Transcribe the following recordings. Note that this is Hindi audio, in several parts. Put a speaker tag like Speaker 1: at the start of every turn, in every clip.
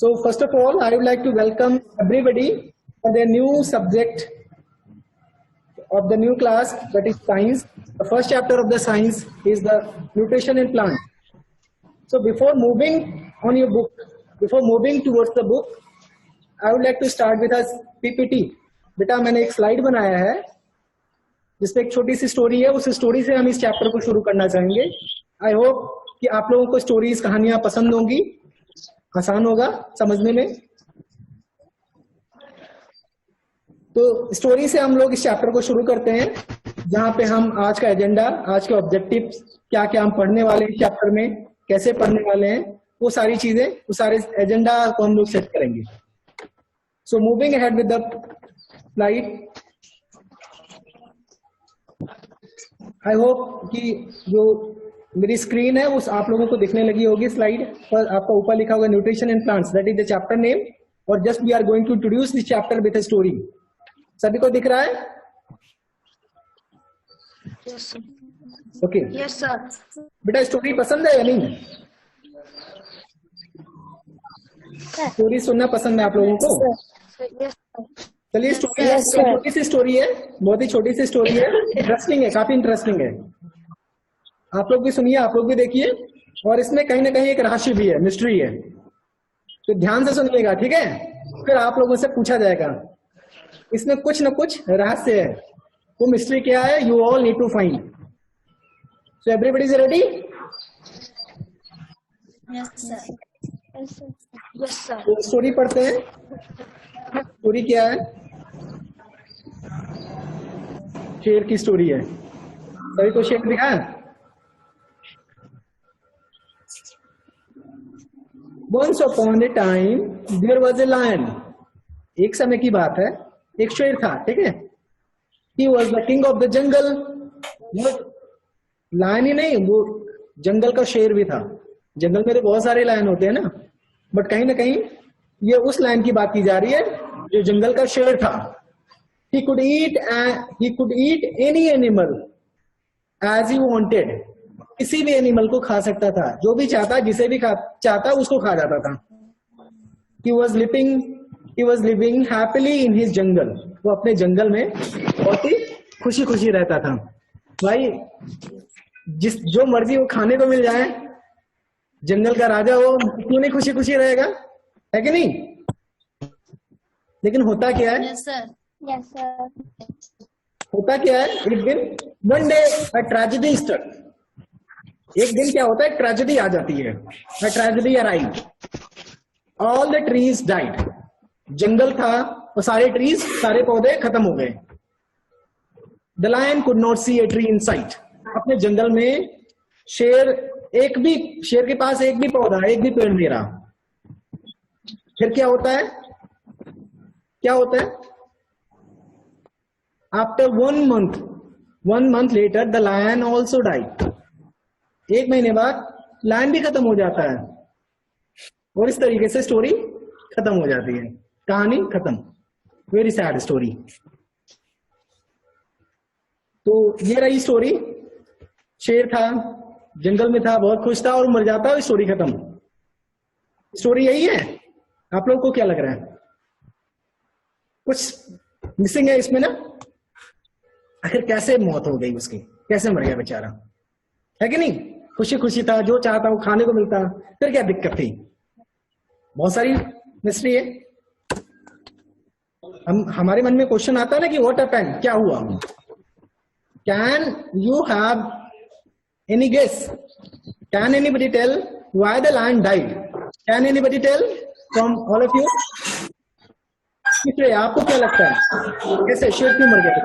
Speaker 1: So first of all, I would like to welcome everybody for their new subject of the new class, that is science. The first chapter of the science is the nutrition in plants. So before moving on your book, before moving towards the book, I would like to start with a PPT. बेटा मैंने एक स्लाइड बनाया है जिसमें एक छोटी सी स्टोरी है, उस स्टोरी से हम इस चैप्टर को शुरू करना चाहेंगे। आई होप कि आप लोगों को स्टोरीज कहानियां पसंद होंगी, आसान होगा समझने में। तो स्टोरी से हम लोग इस चैप्टर को शुरू करते हैं, जहां पे हम आज का एजेंडा, आज के ऑब्जेक्टिव्स, क्या क्या हम पढ़ने वाले हैं चैप्टर में, कैसे पढ़ने वाले हैं, वो सारी चीजें, वो सारे एजेंडा को हम लोग सेट करेंगे। So moving ahead with the slide. I hope कि जो मेरी स्क्रीन है उस आप लोगों को दिखने लगी होगी। स्लाइड पर आपका ऊपर लिखा होगा nutrition in plants, that is the chapter name, और just we are going to introduce this chapter with a story. सभी को दिख रहा है? Okay,
Speaker 2: yes sir.
Speaker 1: बेटा स्टोरी पसंद है या नहीं? स्टोरी सुनना पसंद है आप लोगों को? चलिए, स्टोरी छोटी सी स्टोरी है, बहुत ही छोटी सी स्टोरी है, इंटरेस्टिंग है, काफी इंटरेस्टिंग है। आप लोग भी सुनिए, आप लोग भी देखिए, और इसमें कहीं ना कहीं एक रहस्य भी है, मिस्ट्री है, तो ध्यान से सुनिएगा, ठीक है? फिर आप लोगों से पूछा जाएगा, इसमें कुछ न कुछ रहस्य है, वो मिस्ट्री क्या है, you all need to find. So everybody is ready?
Speaker 2: Yes sir. Yes sir.
Speaker 1: तो स्टोरी पढ़ते हैं। स्टोरी क्या है? शेर की स्टोरी है। सभी को शेर दिखा है? Once upon a time there was a lion. एक समय की बात है, एक शेर था, ठीक है? He was the king of the jungle. वो लायन ही नहीं, वो जंगल का शेर भी था। जंगल में तो बहुत सारे लायन होते हैं ना, बट कहीं ना कहीं ये उस लायन की बात की जा रही है जो जंगल का शेर था। He could eat any animal as he wanted. किसी भी एनिमल को खा सकता था, जो भी चाहता, जिसे भी चाहता उसको खा जाता था। He was living happily in his jungle. वो अपने जंगल में बहुत ही खुशी खुशी रहता था। भाई जो मर्जी वो खाने को मिल जाए, जंगल का राजा हो, क्यों नहीं खुशी खुशी रहेगा, है कि नहीं? लेकिन होता क्या है?
Speaker 2: Yes sir. Yes sir.
Speaker 1: होता क्या है, एक दिन, one day a tragedy stuck. एक दिन क्या होता है, ट्रेजेडी आ जाती है। A tragedy arrived, all the trees died. जंगल था और सारे ट्रीज, सारे पौधे खत्म हो गए। The lion could not see a tree in sight. अपने जंगल में शेर के पास एक भी पौधा, एक भी पेड़ नहीं रहा। फिर क्या होता है? After one month later the lion also died. एक महीने बाद लायन भी खत्म हो जाता है, और इस तरीके से स्टोरी खत्म हो जाती है, कहानी खत्म। Very sad story. तो ये रही स्टोरी। शेर था, जंगल में था, बहुत खुश था, और मर जाता है, स्टोरी खत्म। स्टोरी यही है। आप लोगों को क्या लग रहा है? कुछ मिसिंग है इसमें ना? आखिर कैसे मौत हो गई उसकी, कैसे मर गया बेचारा, है कि नहीं? खुशी खुशी था, जो चाहता वो खाने को मिलता, फिर क्या दिक्कत थी? बहुत सारी मिस्ट्री है। हमारे मन में क्वेश्चन आता है ना कि व्हाट हैपेंड, क्या हुआ? Can you have any guess? Can anybody tell why the lion died? Can anybody tell from all of you? आपको क्या लगता है, कैसे शेर क्यों मर गया?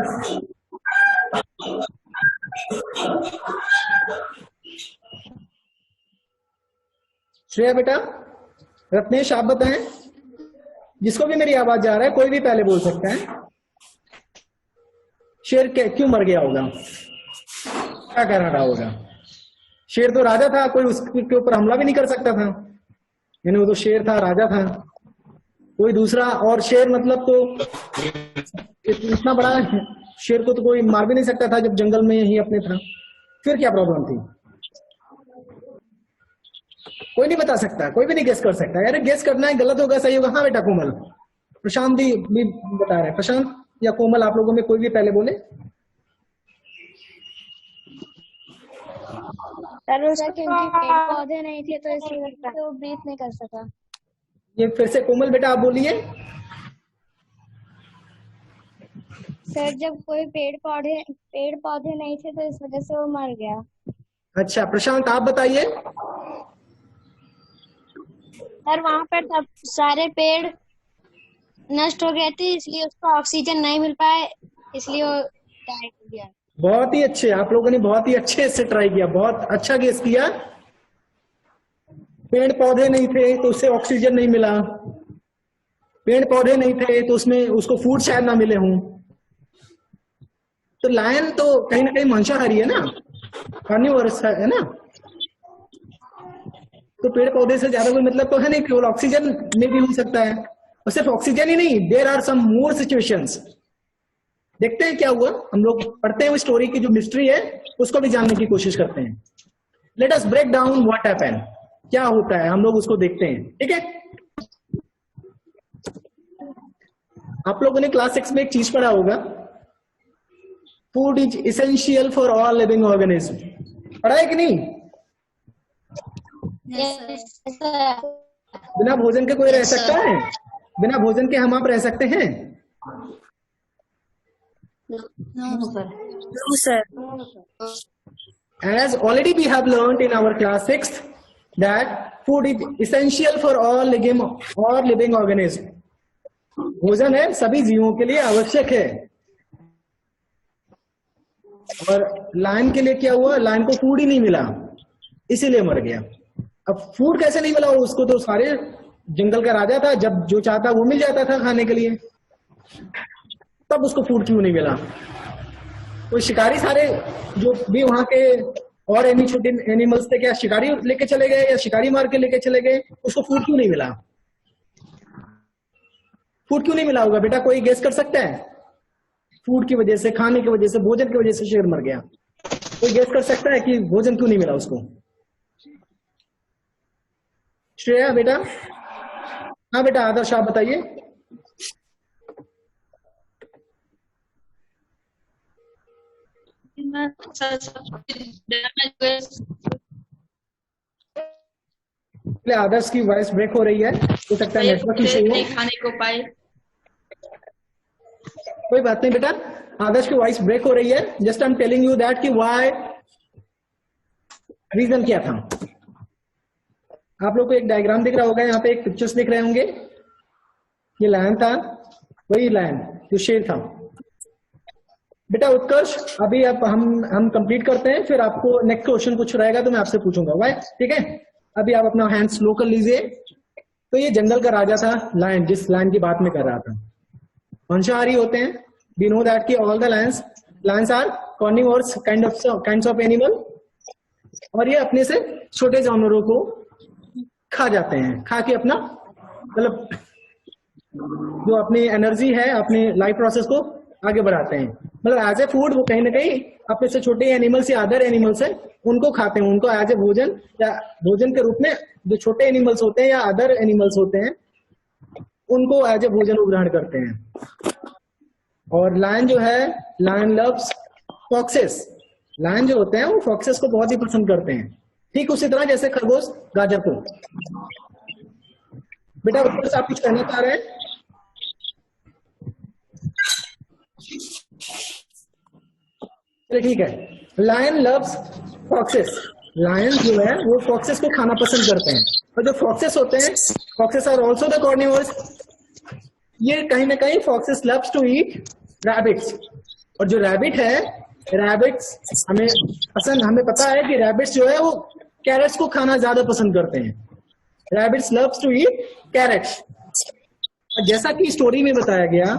Speaker 1: श्रेया बेटा, रत्नेश आप बताएं, जिसको भी मेरी आवाज जा रहा है, कोई भी पहले बोल सकता है। शेर क्यों मर गया होगा? क्या कह रहा होगा? शेर तो राजा था, कोई उसके ऊपर हमला भी नहीं कर सकता था, यानी वो तो शेर था, राजा था, कोई दूसरा। और शेर मतलब तो इतना बड़ा शेर को तो कोई मार भी नहीं सकता था जब जंगल में ही अपने था। फिर क्या प्रॉब्लम थी? कोई नहीं बता सकता, कोई भी नहीं गेस कर सकता। अरे गेस करना है, गलत होगा सही होगा। हाँ बेटा कोमल, प्रशांत भी बता रहे हैं। प्रशांत या कोमल, आप लोगों में कोई भी पहले बोले।
Speaker 2: सर उसके क्योंकि पेड़ पौधे नहीं थे तो इसलिए वो ब्रीथ नहीं कर सका।
Speaker 1: ये फिर से कोमल बेटा आप बोलिए।
Speaker 2: सर जब कोई पेड़ पौधे नहीं थे तो इस वजह से वो मर गया।
Speaker 1: अच्छा प्रशांत आप बताइए।
Speaker 2: सर वहाँ पर सब सारे पेड़ नष्ट हो गए थे, इसलिए उसको ऑक्सीजन नहीं मिल पाए, इसलिए वो डाई हो गया।
Speaker 1: बहुत ही अच्छे, आप लोगों ने बहुत ही अच्छे से ट्राई किया, बहुत अच्छा गेस किया। पेड़ पौधे नहीं थे तो उससे ऑक्सीजन नहीं मिला, पेड़ पौधे नहीं थे तो उसमें उसको फूड शायद ना मिले हों। तो लायन तो कहीं ना कहीं मांसाहारी है ना, कार्निवोरस है ना। तो पेड़ पौधे से ज्यादा कोई मतलब तो है नहीं, केवल ऑक्सीजन में भी हो सकता है। और सिर्फ ऑक्सीजन ही नहीं, there are some more situations. देखते हैं क्या हुआ, हम लोग पढ़ते हैं वो स्टोरी की जो मिस्ट्री है उसको भी जानने की कोशिश करते हैं। Let us break down what happened, क्या होता है हम लोग उसको देखते हैं, ठीक है। आप लोगों ने क्लास 6 में एक चीज पढ़ा होगा, food is essential for all living organism. पढ़ा है कि नहीं? बिना भोजन के कोई रह सकता है? बिना भोजन के हम आप रह सकते हैं?
Speaker 2: No, sir.
Speaker 1: As already we have learned in our class 6 that food is essential for all living organism. भोजन है सभी जीवों के लिए आवश्यक है। और लायन के लिए क्या हुआ, लायन को फूड ही नहीं मिला इसीलिए मर गया। अब फूड कैसे नहीं मिला, उसको तो सारे जंगल का राजा था, जब जो चाहता वो मिल जाता था खाने के लिए, तब उसको फूड क्यों नहीं मिला? तो शिकारी सारे जो भी वहां के और एनी छोटे एनिमल्स थे, क्या शिकारी लेके चले गए या शिकारी मार के लेके चले गए? उसको फूड क्यों नहीं मिला? फूड क्यों नहीं मिला होगा बेटा, कोई गेस कर सकता है? फूड की वजह से, खाने की वजह से, भोजन की वजह से शेर मर गया। कोई गेस कर सकता है कि भोजन क्यों नहीं मिला उसको? श्रेया बेटा। हाँ बेटा आदर्श आप बताइए। आदर्श की वॉइस ब्रेक हो रही है, हो सकता है नेटवर्क इशू हो।
Speaker 3: खाने को पाए।
Speaker 1: कोई बात नहीं बेटा, आदर्श की वॉइस ब्रेक हो रही है। Just I am telling you that कि व्हाई, रीजन क्या था। आप लोग को एक डायग्राम दिख रहा होगा, यहाँ पे एक पिक्चर्स दिख रहे होंगे। ये लायन था, वही लायन जो शेर था। बेटा उत्कर्ष, अभी आप हम कंप्लीट करते हैं, फिर आपको नेक्स्ट क्वेश्चन कुछ रहेगा तो मैं आपसे पूछूंगा, वाई ठीक है। अभी आप अपना हैंड स्लो कर लीजिए। तो ये जंगल का राजा था लायन, जिस लायन की बात में कर रहा था। मांसाहारी होते हैं, वी नो दैट कि all the lions are carnivorous kinds of animal, और ये अपने से छोटे जानवरों को खा जाते हैं, खा के अपना मतलब जो अपनी एनर्जी है, अपने लाइफ प्रोसेस को आगे बढ़ाते हैं। मतलब एज ए फूड वो कहीं ना कहीं अपने से छोटे एनिमल्स या अदर एनिमल्स है उनको खाते हैं, उनको एज ए भोजन या भोजन के रूप में जो छोटे एनिमल्स होते हैं या अदर एनिमल्स होते हैं उनको एज ए भोजन ग्रहण करते हैं। और लायन जो है, लायन लव्स फॉक्सेस। लायन जो होते हैं वो फॉक्सेस को बहुत ही पसंद करते हैं, ठीक उसी तरह जैसे खरगोश गाजर को। बेटा उत्तर से आप कुछ कहना चाह रहे हैं? चलिए ठीक है। Lion loves foxes. लायन जो है वो फॉक्सेस को खाना पसंद करते हैं, और जो फॉक्सेस होते हैं, foxes are also the carnivorous. ये कहीं ना कहीं foxes loves to eat rabbits. और जो रैबिट है, रैबिट्स हमें पता है कि रैबिट्स जो है वो कैरेट्स को खाना ज्यादा पसंद करते हैं। Rabbits loves to eat carrots. जैसा कि स्टोरी में बताया गया,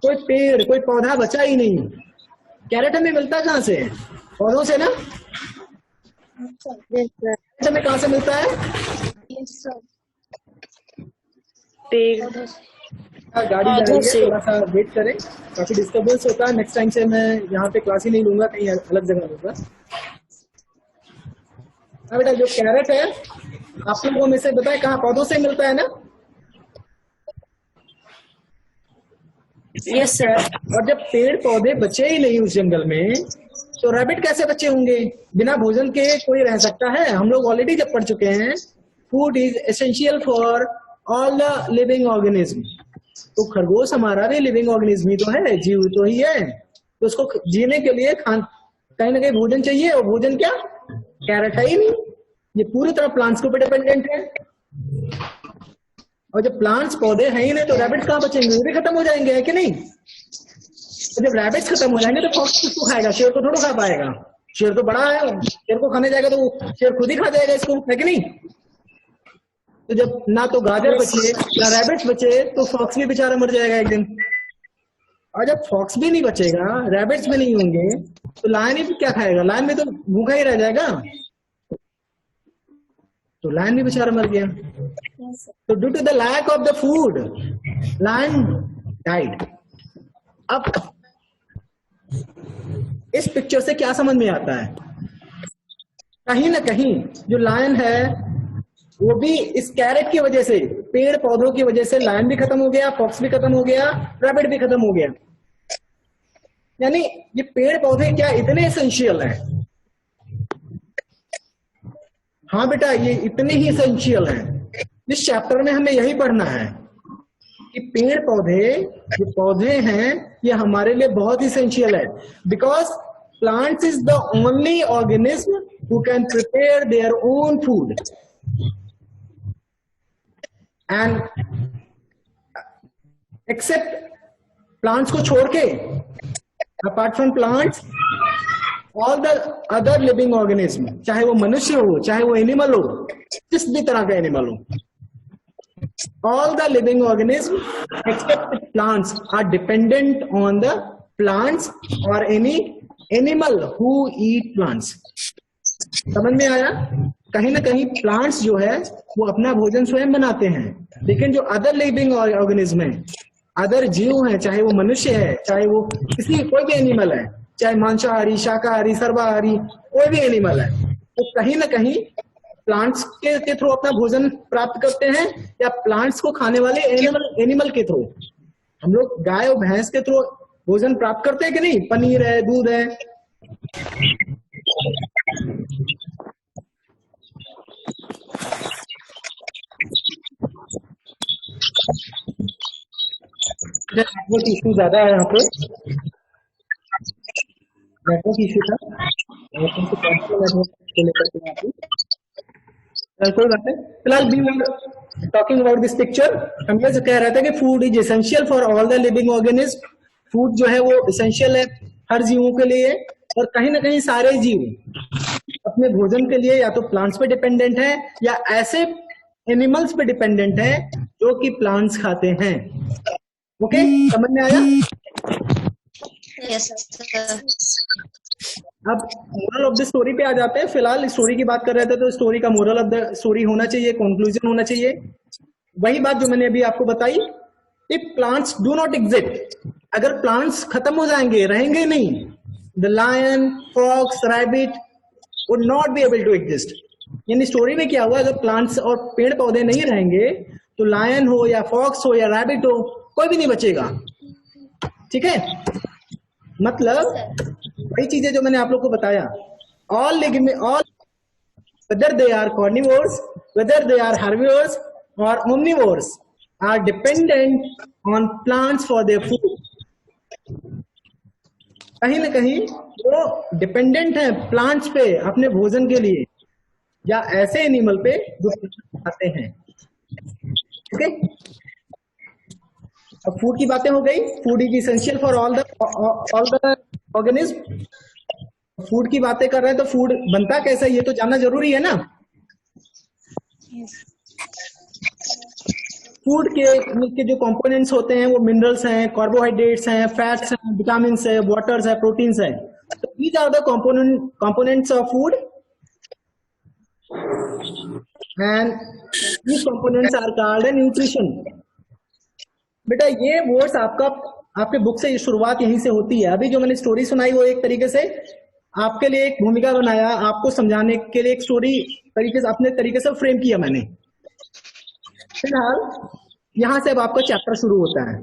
Speaker 1: कोई पेड़ कोई पौधा बचा ही नहीं। कैरेट हमें मिलता कहाँ से? पौधों से ना। हमें कहाँ से मिलता है?
Speaker 2: पेड़।
Speaker 1: गाड़ी जा रही है, थोड़ा सा वेट करें, काफी डिस्टर्बेंस होता है। नेक्स्ट टाइम से मैं यहाँ पे क्लास ही नहीं लूंगा, कहीं अलग जगह लूंगा। हाँ बेटा, जो कैरेट है आप लोगों में से बताए कहाँ, पौधों से मिलता है ना?
Speaker 3: Yes sir.
Speaker 1: और जब पेड़ पौधे बचे ही नहीं उस जंगल में, तो रैबिट कैसे बचे होंगे? बिना भोजन के कोई रह सकता है? हम लोग ऑलरेडी जब पढ़ चुके हैं, food is essential for all the living organism. तो खरगोश हमारा भी लिविंग ऑर्गेनिज्म ही तो है, जीव तो ही है। तो उसको जीने के लिए कहीं ना कहीं भोजन चाहिए, और भोजन क्या? कैरेट है ही नहीं। ये पूरी तरह प्लांट्स के ऊपर डिपेंडेंट है। और जब प्लांट्स पौधे हैं ही नहीं, तो रैबिट्स कहाँ बचेंगे? वो भी खत्म हो जाएंगे, है कि नहीं? तो जब रैबिट्स खत्म हो जाएंगे, तो फॉक्स किसको खाएगा? शेर को थोड़ा खा पाएगा। शेर तो बड़ा है, शेर को खाने जाएगा तो शेर खुद ही खा जाएगा इसको, है कि नहीं? तो जब ना तो गाजर बचे ना रैबिट्स बचे, तो फॉक्स भी बेचारा मर जाएगा एक दिन। और जब फॉक्स भी नहीं बचेगा, रैबिट्स भी नहीं होंगे, तो लायन ही क्या खाएगा? लायन भी तो भूखा ही रह जाएगा। तो लायन भी बेचारा मर गया। तो due to the lack of the food, lion died. अब इस पिक्चर से क्या समझ में आता है? कहीं ना कहीं जो लायन है वो भी इस कैरेट की वजह से, पेड़ पौधों की वजह से लायन भी खत्म हो गया, फॉक्स भी खत्म हो गया, रैबिट भी खत्म हो गया। यानी ये पेड़ पौधे क्या इतने एसेंशियल हैं? हाँ बेटा, ये इतने ही एसेंशियल हैं। इस चैप्टर में हमें यही पढ़ना है कि पेड़ पौधे जो पौधे हैं ये हमारे लिए बहुत ही एसेंशियल है। Because plants is the only organism who can prepare their own food. And except plants को छोड़ के, apart from plants, all the other living organism, चाहे वो मनुष्य हो, चाहे वो एनिमल हो, जिस भी तरह का एनिमल हो, all the living organisms except plants are dependent on the plants or any animal who eat plants। समझ में आया? कहीं ना कहीं प्लांट्स जो है वो अपना भोजन स्वयं बनाते हैं, लेकिन जो अदर लिविंग ऑर्गेनिज्म है, अदर जीव है, चाहे वो मनुष्य है, चाहे वो कोई भी एनिमल है, चाहे मांसाहारी, शाकाहारी, सर्वाहारी, कोई भी एनिमल है, तो कहीं ना कहीं प्लांट्स के थ्रू अपना भोजन प्राप्त करते हैं, या प्लांट्स को खाने वाले एनिमल के थ्रू। हम लोग गाय और भैंस के थ्रू भोजन प्राप्त करते हैं कि नहीं? पनीर है, दूध है। नेटवर्क इशू ज्यादा है यहाँ पे, नेटवर्क इशू था, कोई बात नहीं। फिलहाल we were talking about this picture. हम ये कह रहे थे कि food is essential for all the living organism. Food जो है वो एसेंशियल है हर जीवों के लिए, और कहीं ना कहीं सारे जीव अपने भोजन के लिए या तो प्लांट्स पे डिपेंडेंट है, या ऐसे एनिमल्स पे डिपेंडेंट है जो कि प्लांट्स खाते हैं। ओके, समझ में आया?
Speaker 3: Yes sir.
Speaker 1: अब मोरल ऑफ द स्टोरी पे आ जाते हैं। फिलहाल स्टोरी की बात कर रहे थे, तो स्टोरी का मोरल ऑफ द स्टोरी होना चाहिए, कंक्लूजन होना चाहिए। वही बात जो मैंने अभी आपको बताई, if plants do not exist, अगर प्लांट्स खत्म हो जाएंगे, रहेंगे नहीं, the lion, fox, rabbit would not be able to exist. यानी स्टोरी में क्या हुआ, अगर प्लांट्स और पेड़ पौधे नहीं रहेंगे, तो लायन हो या फॉक्स हो या रैबिट हो, कोई भी नहीं बचेगा। ठीक है? मतलब वही चीजें जो मैंने आप लोग को बताया, all whether they are carnivores, whether they are herbivores or omnivores, are dependent on plants for their food। कहीं ना कहीं वो डिपेंडेंट है प्लांट्स पे अपने भोजन के लिए, या ऐसे एनिमल पे जो खाते हैं। ओके, अब फूड की बातें हो गई। Food is essential for all the organism. Food की बातें कर रहे हैं, तो फूड बनता कैसा है ये तो जानना जरूरी है ना। फूड के जो कंपोनेंट्स होते हैं वो मिनरल्स हैं, कार्बोहाइड्रेट्स हैं, फैट्स हैं, विटामिन्स है, वाटर्स है, प्रोटीन्स है। तो these are the components of food, and these components are called nutrition. बेटा ये वर्ड्स आपके बुक से शुरुआत यहीं से होती है। अभी जो मैंने स्टोरी सुनाई वो एक तरीके से आपके लिए एक भूमिका बनाया, आपको समझाने के लिए एक स्टोरी तरीके से अपने तरीके से फ्रेम किया मैंने। फिलहाल यहां से अब आपका चैप्टर शुरू होता है।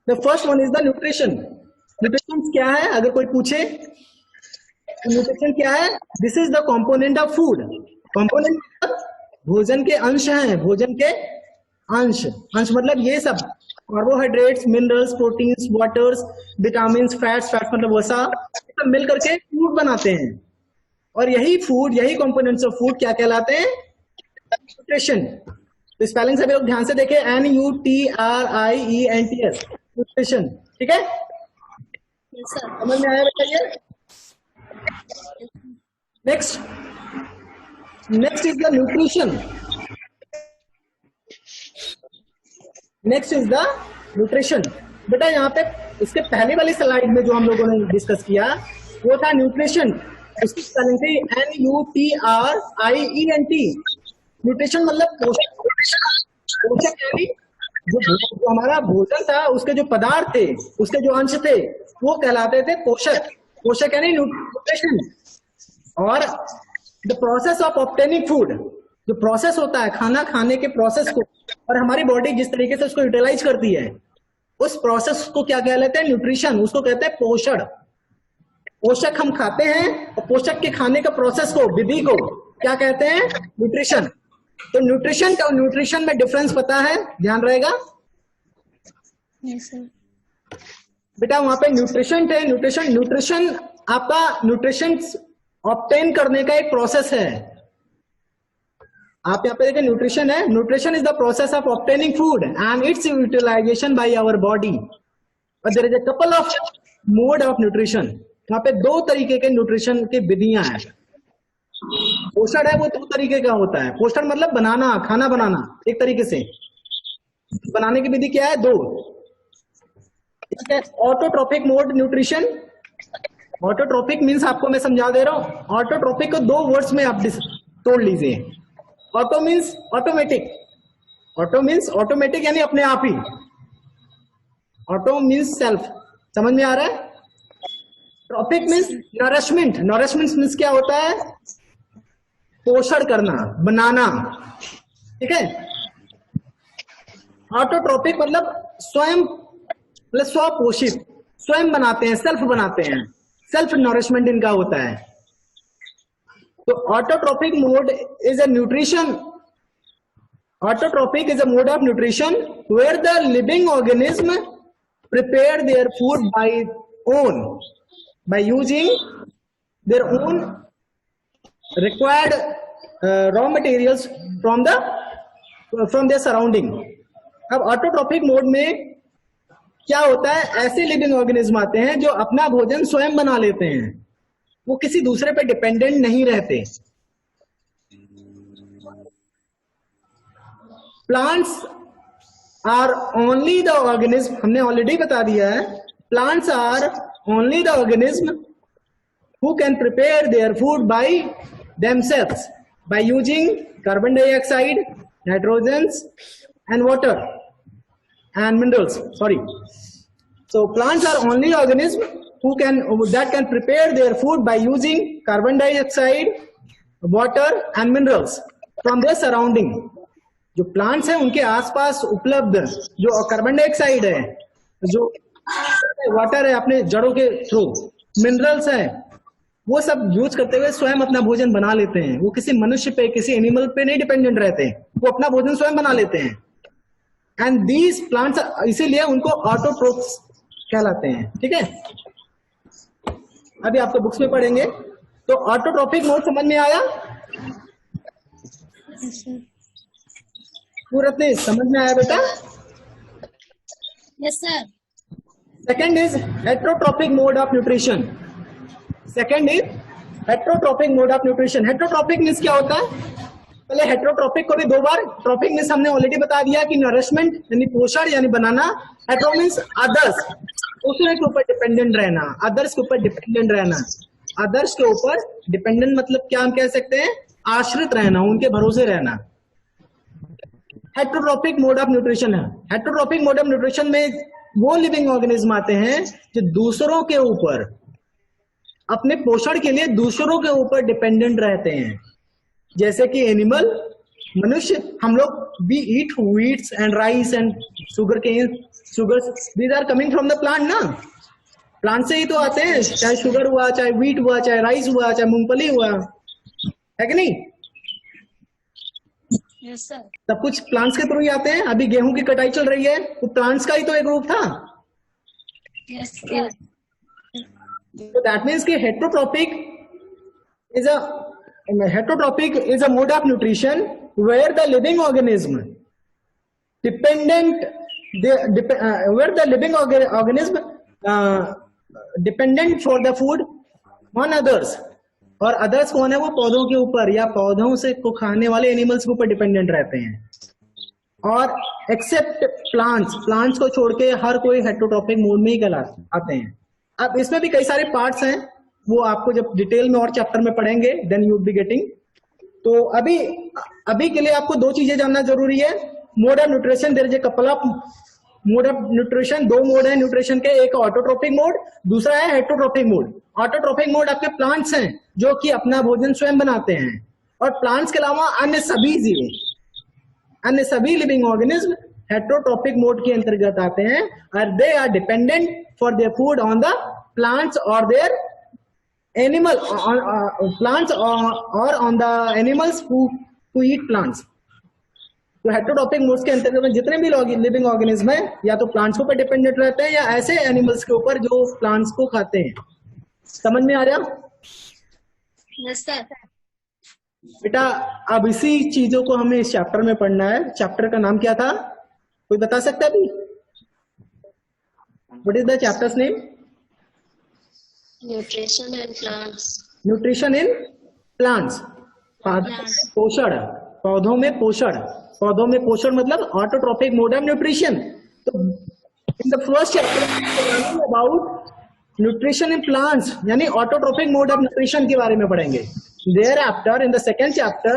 Speaker 1: The first one is the nutrition. Nutrition क्या है अगर कोई पूछे, न्यूट्रिशन क्या है? This is the component of food. Component भोजन के अंश हैं, भोजन के अंश। अंश मतलब ये सब carbohydrates, minerals, proteins, waters, vitamin, fats, fat मतलब वसा, सब मिल करके फूड बनाते हैं। और यही फूड, यही कंपोनेंट्स ऑफ फूड क्या कहलाते हैं? न्यूट्रिशन। तो स्पेलिंग सभी लोग ध्यान से देखें, NUTRIENTS, न्यूट्रिशन। ठीक है, समझ में आया बताइए? Next is the nutrition. Next is the nutrition. बेटा यहाँ पे इसके पहले वाली स्लाइड में जो हम लोगों ने डिस्कस किया वो था न्यूट्रिशन। इसकी स्पेलिंग थी NUTRIENT। न्यूट्रिशन मतलब पोषक। पोषक यानी जो हमारा भोजन था उसके जो पदार्थ थे, उसके जो अंश थे वो कहलाते थे पोषक। पोषक यानी न्यूट्रिशन। और the process of obtaining food, जो प्रोसेस होता है खाना खाने के प्रोसेस को, और हमारी बॉडी जिस तरीके से उसको यूटिलाइज करती है उस प्रोसेस को क्या कहलाते हैं? न्यूट्रिशन। उसको कहते हैं पोषण। पोषक हम खाते हैं और पोषक के खाने का प्रोसेस को, विधि को क्या कहते हैं? न्यूट्रिशन। तो न्यूट्रिशन का न्यूट्रिशन में डिफरेंस पता है? ध्यान रहेगा बेटा। वहां पे न्यूट्रिशन थे, न्यूट्रिशन आपका न्यूट्रिशन ऑब्टेन करने का एक प्रोसेस है। आप यहाँ पे देखें न्यूट्रिशन है। Nutrition is the process of obtaining food and its utilization by our body. और there is a couple of mode of nutrition. यहाँ पे दो तरीके के न्यूट्रिशन की विधियां हैं। पोषण है वो दो तरीके का होता है। पोषण मतलब बनाना, खाना बनाना एक तरीके से। बनाने की विधि क्या है? दो। Autotrophic mode nutrition. Autotrophic means आपको मैं समझा दे रहा हूं। ऑटोट्रोपिक को दो वर्ड्स में आप तोड़ लीजिए। Auto means automatic. Auto means automatic यानी अपने आप ही। Auto means self. समझ में आ रहा है? Trophic means nourishment. Nourishment means क्या होता है? पोषण करना, बनाना। ठीक है। ऑटोट्रोपिक मतलब स्वयं, मतलब स्वपोषित, स्वयं बनाते हैं, सेल्फ बनाते हैं, सेल्फ नरिशमेंट इनका होता है। तो autotrophic mode is a nutrition. Autotrophic is a mode of nutrition where the living organism prepare their food by own, by using their own required raw materials from their surrounding। अब ऑटोट्रोपिक मोड में क्या होता है? ऐसे लिविंग ऑर्गेनिज्म आते हैं जो अपना भोजन स्वयं बना लेते हैं, वो किसी दूसरे पे डिपेंडेंट नहीं रहते। Plants are only the organism, हमने ऑलरेडी बता दिया है, plants are only the organism who can prepare their food by themselves by using carbon dioxide, nitrogens and water and minerals. Sorry. So plants are only organism that can prepare their food by using carbon dioxide, water and minerals from their surrounding. जो प्लांट्स हैं उनके आसपास उपलब्ध जो कार्बन डाइऑक्साइड है, जो वाटर है अपने जड़ों के थ्रू, मिनरल्स है, वो सब यूज करते हुए स्वयं अपना भोजन बना लेते हैं। वो किसी मनुष्य पे, किसी एनिमल पे नहीं डिपेंडेंट रहते, वो अपना भोजन स्वयं बना लेते हैं। एंड दीज प्लांट्स, इसीलिए उनको ऑटोट्रोप्स कहलाते हैं। ठीक है, अभी आपको बुक्स में पढ़ेंगे। तो ऑटोट्रोपिक मोड समझ में आया? पूरत ने समझ में आया बेटा?
Speaker 2: Yes sir.
Speaker 1: Second is heterotropic mode of nutrition. Second is heterotropic mode of nutrition. Heterotropic means क्या होता है? पहले heterotropic को भी दो बार, tropic means हमने ऑलरेडी बता दिया कि nourishment यानी पोषण यानी बनाना, hetero means others, दूसरे के ऊपर डिपेंडेंट रहना, others के ऊपर डिपेंडेंट रहना। others के ऊपर डिपेंडेंट मतलब क्या हम कह सकते हैं? आश्रित रहना, उनके भरोसे रहना। हेटेरोट्रोपिक मोड ऑफ न्यूट्रिशन है। हेटेरोट्रोपिक मोड ऑफ न्यूट्रिशन में वो लिविंग ऑर्गेनिज्म आते हैं जो दूसरों के ऊपर अपने पोषण के लिए दूसरों के ऊपर डिपेंडेंट रहते हैं, जैसे कि एनिमल, मनुष्य, हम लोग we eat wheats and rice and sugarcane, sugar, these are coming from the plant ना, प्लांट से ही तो आते हैं, चाहे शुगर हुआ, चाहे व्हीट हुआ, चाहे राइस हुआ, चाहे मूंगफली हुआ, है कि नहीं?
Speaker 3: Yes, sir.
Speaker 1: सब कुछ प्लांट्स के थ्रू ही आते हैं। अभी गेहूं की कटाई चल रही है, वो प्लांट्स का ही तो एक रूप था।
Speaker 3: Yes, sir.
Speaker 1: So that means कि heterotropic is a mode of nutrition where the living organism dependent for the food on others, और अदर्स कौन है? वो पौधों के ऊपर या पौधों से को खाने वाले एनिमल्स के ऊपर डिपेंडेंट रहते हैं। और एक्सेप्ट प्लांट्स को छोड़ के हर कोई हेटेरोट्रॉपिक मोड में ही आते हैं। अब इसमें भी कई सारे पार्ट्स हैं, वो आपको जब डिटेल में और चैप्टर में पढ़ेंगे देन यू बी गेटिंग। तो अभी के लिए आपको दो चीजें जानना जरूरी है। Mode of nutrition, there is a couple of mode of nutrition, दो मोड है न्यूट्रिशन के, एक ऑटोट्रोपिक मोड, दूसरा है हेटेरोट्रॉपिक मोड। ऑटोट्रोपिक मोड आपके प्लांट्स हैं जो कि अपना भोजन स्वयं बनाते हैं, और प्लांट्स के अलावा अन्य सभी जीव, अन्य सभी लिविंग ऑर्गेनिज्म हेटेरोट्रॉपिक मोड के अंतर्गत आते हैं, और they are dependent for their food on the plants और देयर एनिमल प्लांट्स और on the animals who eat plants. तो हेटेरोट्रॉपिक मोड्स के अंतर्गत में जितने भी लिविंग ऑर्गेनिज्म है या तो प्लांट्स के ऊपर डिपेंडेंट रहते हैं या ऐसे एनिमल्स के ऊपर जो प्लांट्स को खाते हैं। समझ में आ रहा?
Speaker 3: Yes, sir.
Speaker 1: बेटा अब इसी चीजों को हमें इस चैप्टर में पढ़ना है। चैप्टर का नाम क्या था, कोई बता सकता है अभी? What is the chapters name?
Speaker 3: Nutrition and plants.
Speaker 1: Nutrition in plants, पोषण, पौधों में पोषण। पौधों में पोषण मतलब ऑटोट्रॉपिक मोड ऑफ न्यूट्रिशन। तो in the first chapter about nutrition in plants, यानी ऑटोट्रॉपिक मोड ऑफ न्यूट्रिशन के बारे में पढ़ेंगे। Thereafter, in the second chapter,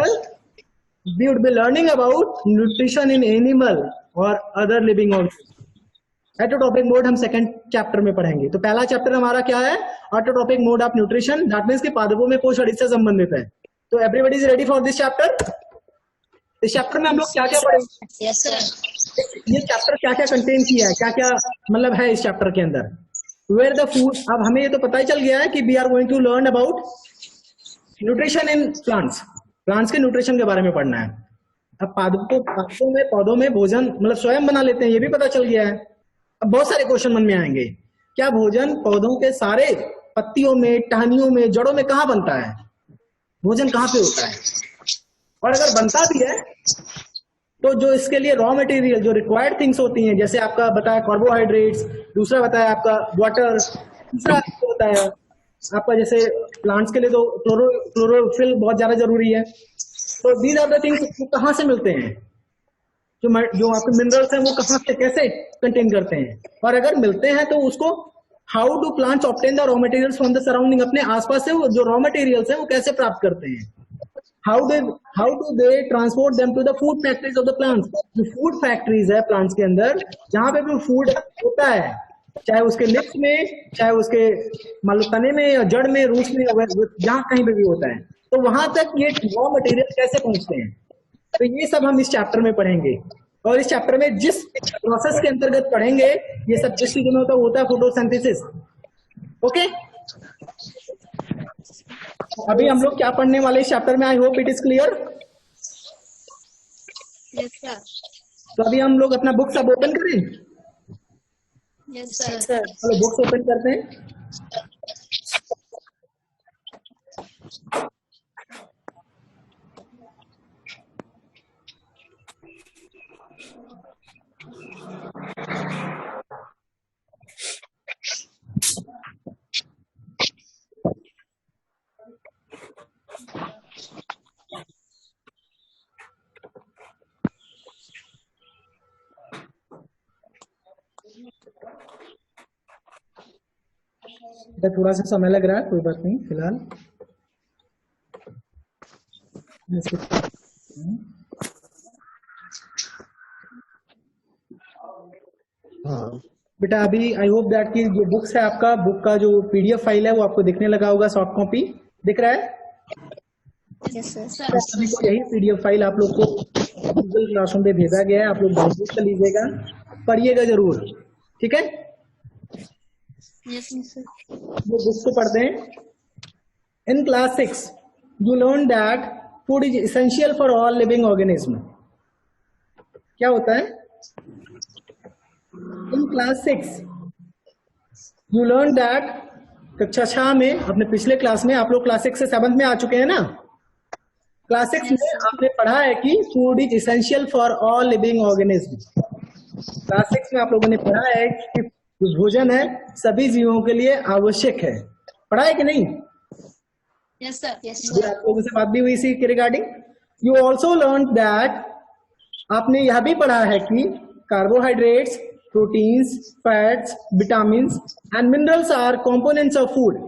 Speaker 1: we would be learning about nutrition in animal or other living organisms. Heterotrophic mode हम सेकंड चैप्टर में पढ़ेंगे। तो पहला चैप्टर हमारा क्या है? Autotrophic mode of nutrition, that means कि पादपों में पोषण, इससे संबंधित है। तो everybody is ready for this chapter? इस चैप्टर में हम लोग क्या क्या पढ़ेंगे?
Speaker 3: Yes, sir.
Speaker 1: ये चैप्टर क्या क्या कंटेन किया है, क्या क्या मतलब है इस चैप्टर के अंदर? वेयर द फूड, अब हमें ये तो पता ही चल गया है कि we are going to learn about nutrition in plants, plants के न्यूट्रिशन के बारे में पढ़ना है। अब पौधों में भोजन मतलब स्वयं बना लेते हैं, ये भी पता चल गया है। अब बहुत सारे क्वेश्चन मन में आएंगे, क्या भोजन पौधों के सारे पत्तियों में, टहनियों में, जड़ों में कहाँ बनता है? भोजन कहाँ पे होता है? और अगर बनता भी है तो जो इसके लिए रॉ मटेरियल, जो रिक्वायर्ड थिंग्स होती हैं, जैसे आपका बताया कार्बोहाइड्रेट्स, दूसरा बताया आपका वाटर, तीसरा होता है आपका जैसे प्लांट्स के लिए तो क्लोरोफिल बहुत ज्यादा जरूरी है। तो दीज आर द थिंग्स कहाँ से मिलते हैं, जो आपके मिनरल्स हैं वो कहाँ से कैसे कंटेन करते हैं, और अगर मिलते हैं तो उसको how do plants obtain the raw materials from the surrounding, अपने आसपास से वो जो रॉ मटेरियल्स हैं वो कैसे प्राप्त करते हैं, how do they transport them to the food factories of the plants. जो फूड फैक्ट्रीज है प्लांट्स के अंदर, जहां पे भी फूड होता है, चाहे उसके लिप्स में, चाहे उसके मान लो तने में या जड़ में, रूट्स में, जहां कहीं पे भी होता है, तो वहां तक ये रॉ मटेरियल कैसे पहुंचते हैं। तो ये सब हम इस चैप्टर में पढ़ेंगे, और इस चैप्टर में जिस प्रोसेस के अंतर्गत पढ़ेंगे ये सब जिस चीजों में होता है फोटोसिंथेसिस। ओके, अभी हम लोग क्या पढ़ने वाले इस चैप्टर में, I hope it is clear.
Speaker 3: Yes, sir.
Speaker 1: तो अभी हम लोग अपना बुक्स अब ओपन करें।
Speaker 3: Yes, sir.
Speaker 1: चलो बुक्स ओपन करते हैं। थोड़ा सा समय लग रहा है, कोई बात नहीं, फिलहाल
Speaker 4: हाँ
Speaker 1: बेटा अभी आई होप दैट की जो बुक्स है आपका, बुक का जो पीडीएफ फाइल है वो आपको दिखने लगा होगा, सॉफ्ट कॉपी दिख रहा है?
Speaker 2: Yes sir.
Speaker 3: सर।
Speaker 1: तो यही पीडीएफ फाइल आप लोग को गूगल क्लासरूम पे भेजा गया है, आप लोग डाउनलोड कर लीजिएगा, पढ़िएगा जरूर, ठीक है?
Speaker 3: Yes sir.
Speaker 1: वो बुक्स को पढ़ते हैं। In class 6 you learn that food is essential for all living organism. क्या होता है? In class 6 you learn that, कक्षा 6 में अपने पिछले क्लास में, आप लोग क्लास 6 से 7th में आ चुके हैं ना? क्लास 6 में आपने पढ़ा है कि food is essential for all living organism. Class 6 में आप लोगों ने पढ़ा है कि जो भोजन है सभी जीवों के लिए आवश्यक है। पढ़ा है कि नहीं?
Speaker 3: Yes sir. यस
Speaker 1: ये आप लोगों से बात भी हुई इसी के regarding. You also learn that, आपने यह भी पढ़ा है कि carbohydrates, proteins, fats, vitamin and minerals are components of food.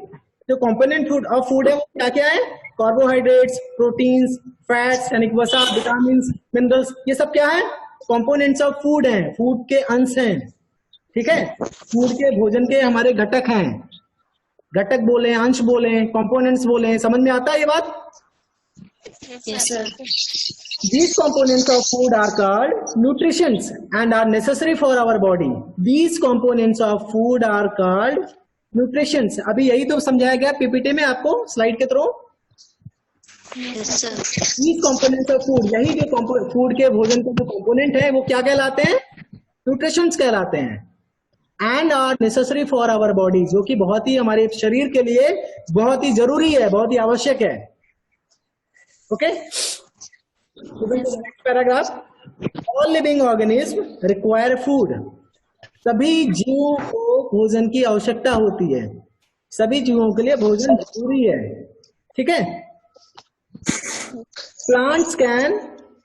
Speaker 1: जो कंपोनेंट फूड ऑफ फूड है वो क्या क्या है? कार्बोहाइड्रेट्स, प्रोटीन्स, फैट्स यानी कि वसा, विटामिन, मिनरल्स, ये सब क्या है? कंपोनेंट्स ऑफ फूड हैं, फूड के अंश हैं, ठीक है? फूड के, भोजन के हमारे घटक हैं। घटक बोले, अंश बोले, कंपोनेंट्स बोले, समझ में आता है ये बात?
Speaker 3: Yes sir.
Speaker 1: These components of food are called nutrients and are necessary for our body. These components of food are called nutrients. अभी यही तो समझाया गया पीपीटी में आपको स्लाइड के through.
Speaker 3: Yes sir.
Speaker 1: These components of food, यही जो फूड के, भोजन के जो कंपोनेंट है वो क्या कहलाते हैं? न्यूट्रिशंस कहलाते हैं। And are necessary for our body, जो कि बहुत ही हमारे शरीर के लिए बहुत ही जरूरी है, बहुत ही आवश्यक है। Okay, next paragraph. All living organism require food. सभी जीवों को भोजन की आवश्यकता होती है, सभी जीवों के लिए भोजन जरूरी है, ठीक है? Plants can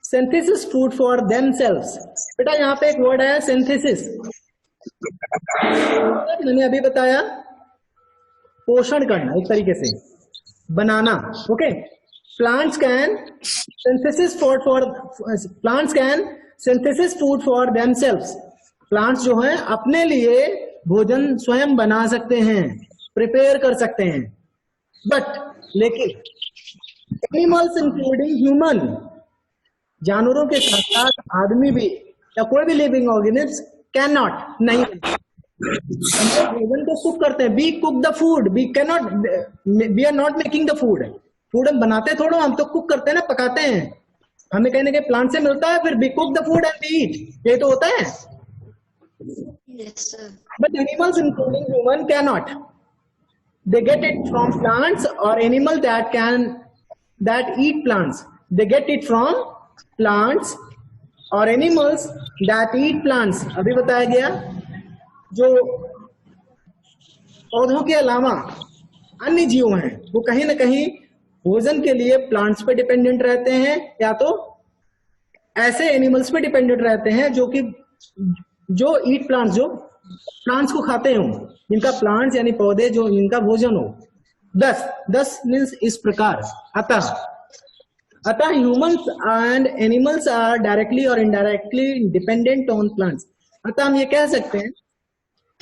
Speaker 1: synthesis food for themselves. बेटा यहाँ पे एक वर्ड है सिंथेसिस, मैंने अभी बताया पोषण करना, एक तरीके से बनाना। Okay, plants can synthesis food for themselves. Plants जो है अपने लिए भोजन स्वयं बना सकते हैं, प्रिपेयर कर सकते हैं। बट लेकिन एनिमल्स इंक्लूडिंग ह्यूमन, जानवरों के साथ साथ आदमी भी या कोई भी लिविंग ऑर्गेनिज्म कैन नॉट, नहीं, भोजन को कुक करते हैं। We cook the food, we can not, we are not making the food. Food हम बनाते थोड़ा, हम तो कुक करते हैं ना, पकाते हैं। हमें कहीं ना कहीं प्लांट से मिलता है, फिर we cook the food and we eat, ये तो होता है।
Speaker 3: Yes sir.
Speaker 1: But animals including human can not, they get it from plants or animal that eat plants. They get it from plants or animals that eat plants. अभी बताया गया जो पौधों के अलावा अन्य जीव हैं वो कहीं ना कहीं भोजन के लिए प्लांट्स पे डिपेंडेंट रहते हैं, या तो ऐसे एनिमल्स पे डिपेंडेंट रहते हैं जो ईट प्लांट्स, जो प्लांट्स को खाते हो, जिनका प्लांट्स यानी पौधे जो इनका भोजन हो। 10 मीन्स इस प्रकार। अतः humans and animals are directly और इनडायरेक्टली डिपेंडेंट ऑन प्लांट्स। अतः हम ये कह सकते हैं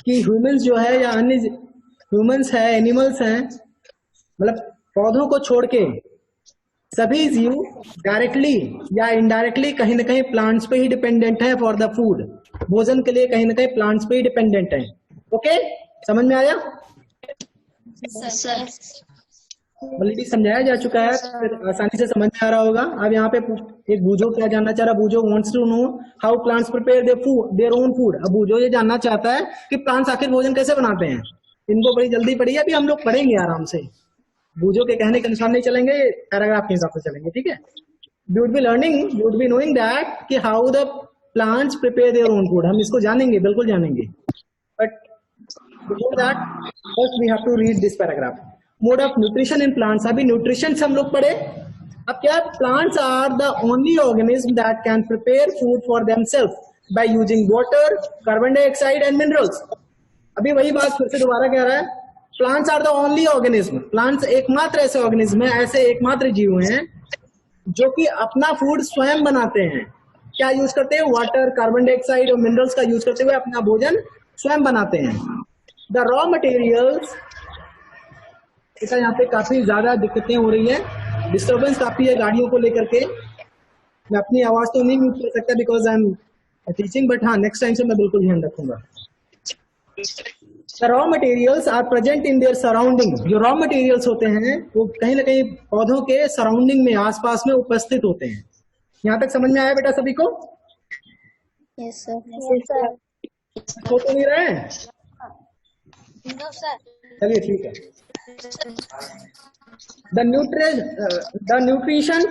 Speaker 1: कि ह्यूमंस जो है या अन्य ह्यूमंस है, एनिमल्स हैं, मतलब पौधों को छोड़ के सभी जीव डायरेक्टली या इनडायरेक्टली कहीं ना कहीं प्लांट्स पे ही डिपेंडेंट है फॉर द फूड। भोजन के लिए कहीं ना कहीं प्लांट्स पे ही डिपेंडेंट है। ओके, समझ में आया?
Speaker 3: सर।
Speaker 1: ऑलरेडी समझाया जा चुका है, आसानी से समझ में आ रहा होगा। अब यहाँ पे एक बूझो क्या जानना चाह रहा, Boojho wants to know how plants prepare their own food. अब बूझो ये जानना चाहता है कि प्लांट्स आखिर भोजन कैसे बनाते हैं। इनको बड़ी जल्दी पढ़िए, अभी हम लोग पढ़ेंगे आराम से, बूझो के कहने के अनुसार नहीं चलेंगे, पैराग्राफ के हिसाब से चलेंगे, ठीक है? You would be learning, you would be knowing that कि how the plants prepare their own food. हम इसको जानेंगे, बिल्कुल जानेंगे, but before that first we have to read this paragraph. Mode of nutrition in plants, अभी न्यूट्रिशन हम लोग पढ़े। अब क्या, plants are the only organism that can prepare food for themself by using water, carbon dioxide and minerals. अभी वही बात फिर से दोबारा कह रहा है, plants are the only organism. Plants एकमात्र ऐसे ऑर्गेनिज्म है, ऐसे एकमात्र जीव हैं जो कि अपना फूड स्वयं बनाते हैं। क्या यूज करते हैं? वाटर, कार्बन डाइऑक्साइड और मिनरल्स का यूज करते हुए अपना भोजन स्वयं बनाते हैं। द रॉ मटेरियल्स, यहाँ पे काफी ज्यादा दिक्कतें हो रही है, डिस्टर्बेंस काफी है गाड़ियों को लेकर के। मैं अपनी आवाज तो नहीं म्यूट कर सकता because I am teaching, but हाँ नेक्स्ट टाइम से मैं बिल्कुल ध्यान रखूंगा। The raw materials are present in their surrounding. जो रॉ मटेरियल्स होते हैं वो कहीं ना कहीं पौधों के सराउंडिंग में, आसपास में उपस्थित होते हैं। यहाँ तक समझ में आया बेटा सभी को?
Speaker 2: Yes sir.
Speaker 1: हो तो नहीं रहे?
Speaker 2: No sir.
Speaker 1: चलिए ठीक है। The nutrition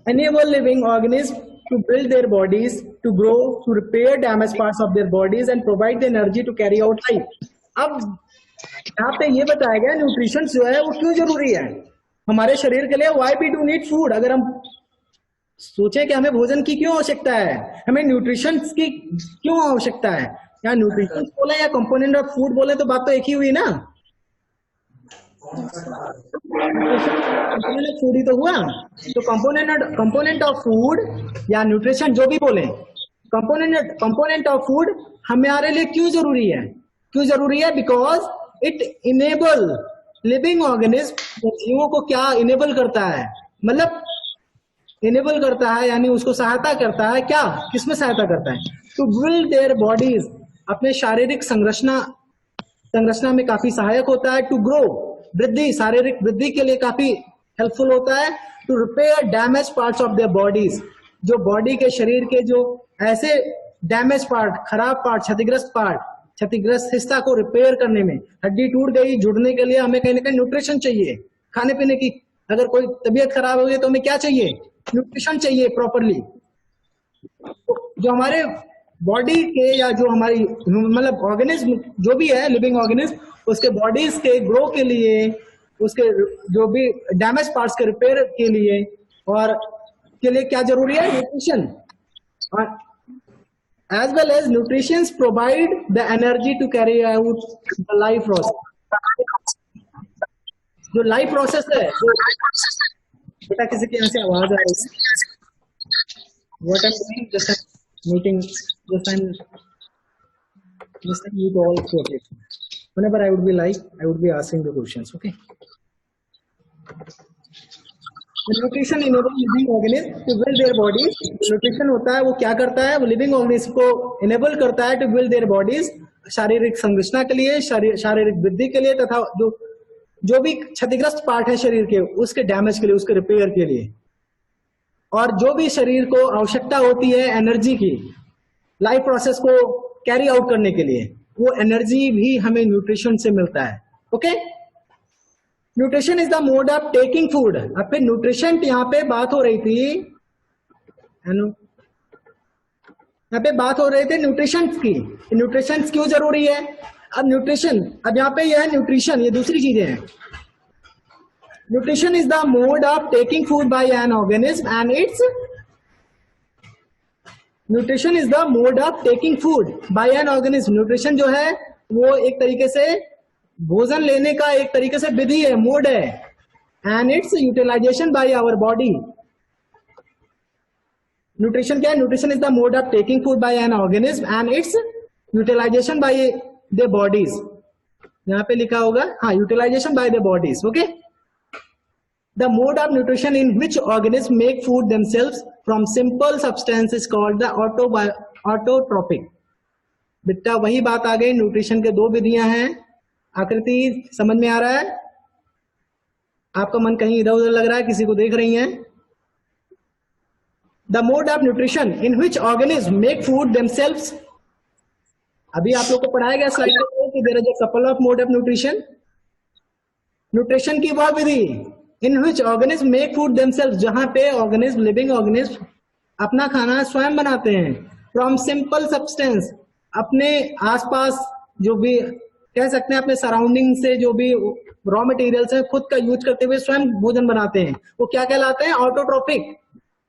Speaker 1: enable living organisms to build their bodies, to grow, to repair damaged parts of their bodies and provide the energy to carry out life. अब यहाँ पे ये बताया गया न्यूट्रिशन जो है वो क्यों जरूरी है हमारे शरीर के लिए। Why we do need food? अगर हम सोचें कि हमें भोजन की क्यों आवश्यकता है, हमें न्यूट्रिशन की क्यों आवश्यकता है, या न्यूट्रिशन बोले या कंपोनेंट ऑफ फूड बोले तो बात तो एक ही हुई ना। फूड ही तो हुआ। तो कंपोनेंट ऑफ फूड या न्यूट्रिशन जो भी बोले, कंपोनेंट ऑफ फूड हमारे लिए क्यों जरूरी है? क्यों जरूरी है? Because it enable living organism. जीवों को क्या इनेबल करता है? मतलब इनेबल करता है यानी उसको सहायता करता है। क्या, किसमें सहायता करता है? टू बिल्ड देयर बॉडीज, अपने शारीरिक संरचना में काफी सहायक होता है। टू ग्रो, वृद्धि, शारीरिक वृद्धि के लिए काफी हेल्पफुल होता है। To repair damage parts of their bodies, जो बॉडी के, शरीर के जो ऐसे डैमेज पार्ट, खराब पार्ट, क्षतिग्रस्त हिस्सा को रिपेयर करने में, हड्डी टूट गई, जुड़ने के लिए हमें कहीं ना कहीं न्यूट्रिशन चाहिए, खाने पीने की। अगर कोई तबीयत खराब हो गई तो हमें क्या चाहिए? न्यूट्रिशन चाहिए प्रॉपरली। जो हमारे बॉडी के या जो हमारी मतलब ऑर्गेनिज्म जो भी है, लिविंग ऑर्गेनिज्म, उसके बॉडीज के ग्रो के लिए, उसके जो भी डैमेज पार्ट्स के रिपेयर के लिए और के लिए क्या जरूरी है? Nutrition. As well as nutrition provide the energy to carry out the life process. जो लाइफ प्रोसेस है, बेटा किसी के यहाँ से आवाज आ रही है? What I'm doing, just a meeting, just I'm listening you to all quoted. Whenever I would be like, I would be asking the questions, okay? The nutrition enable living organism to build their bodies. Nutrition होता है वो क्या करता है? वो living organism को enable करता है to build their bodies, शारीरिक संरचना के लिए, शारीरिक वृद्धि के लिए, तथा जो भी क्षतिग्रस्त पार्ट है शरीर के, उसके डैमेज के लिए, उसके रिपेयर के लिए। और जो भी शरीर को आवश्यकता होती है एनर्जी की, लाइफ प्रोसेस को कैरी आउट करने के लिए, वो एनर्जी भी हमें न्यूट्रिशन से मिलता है। Okay, nutrition is the mode of taking food. अब फिर न्यूट्रिशन यहाँ पे बात हो रही थी, यहाँ पे बात हो रही थी न्यूट्रिशन की। न्यूट्रिशन क्यों जरूरी है? अब न्यूट्रिशन, अब यहाँ पे यह है न्यूट्रिशन, ये दूसरी चीजें हैं। Nutrition is the mode of taking food by an organism and its nutrition is the mode of taking food by an organism. Nutrition जो है वो एक तरीके से भोजन लेने का एक तरीके से विधि है, मोड है, and its utilization by our body. Nutrition क्या है? Nutrition is the mode of taking food by an organism and its utilization by their bodies. यहाँ पे लिखा होगा, हाँ, utilization by their bodies. Okay. The mode of nutrition in which organisms make food themselves from simple substance is called the autotrophic. बेटा वही बात आ गई, न्यूट्रिशन के दो विधियां हैं। आकृति समझ में आ रहा है? आपका मन कहीं इधर उधर लग रहा है, किसी को देख रही हैं? The mode of nutrition in which organisms make food themselves. अभी आप लोग को पढ़ाया गया स्लाइड में कि there is a couple of mode of nutrition. Nutrition की वह विधि in which organism make food themselves, जहां पे ऑर्गेनिज्म, लिविंग ऑर्गेनिज्म अपना खाना स्वयं बनाते हैं। फ्रॉम सिंपल सब्सटेंस, अपने आसपास जो भी कह सकते हैं, अपने सराउंडिंग से जो भी रॉ मटेरियल्स है, खुद का यूज करते हुए स्वयं भोजन बनाते हैं। वो क्या कहलाते हैं? ऑटोट्रोपिक।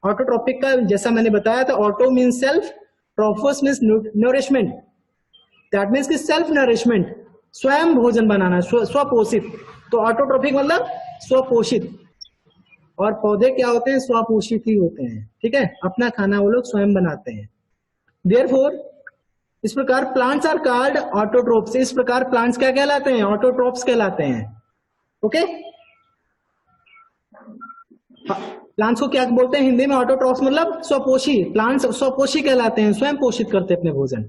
Speaker 1: ऑटोट्रोपिक का जैसा मैंने बताया था, auto means self, trophos means nourishment. That means कि सेल्फ नरिशमेंट, स्वयं भोजन बनाना, स्वपोषित। तो ऑटोट्रोपिक मतलब स्वपोषित, और पौधे क्या होते हैं? स्वपोषित ही होते हैं। ठीक है, अपना खाना वो लोग स्वयं बनाते हैं। देयरफॉर इस प्रकार प्लांट्स आर कॉल्ड ऑटोट्रोप्स। इस प्रकार प्लांट्स क्या कहलाते हैं? ऑटोट्रोप्स कहलाते हैं। ओके, प्लांट्स को क्या बोलते हैं हिंदी में? ऑटोट्रोप्स मतलब स्वपोषी। प्लांट्स स्वपोषी कहलाते हैं, स्वयं पोषित करते हैं अपने भोजन।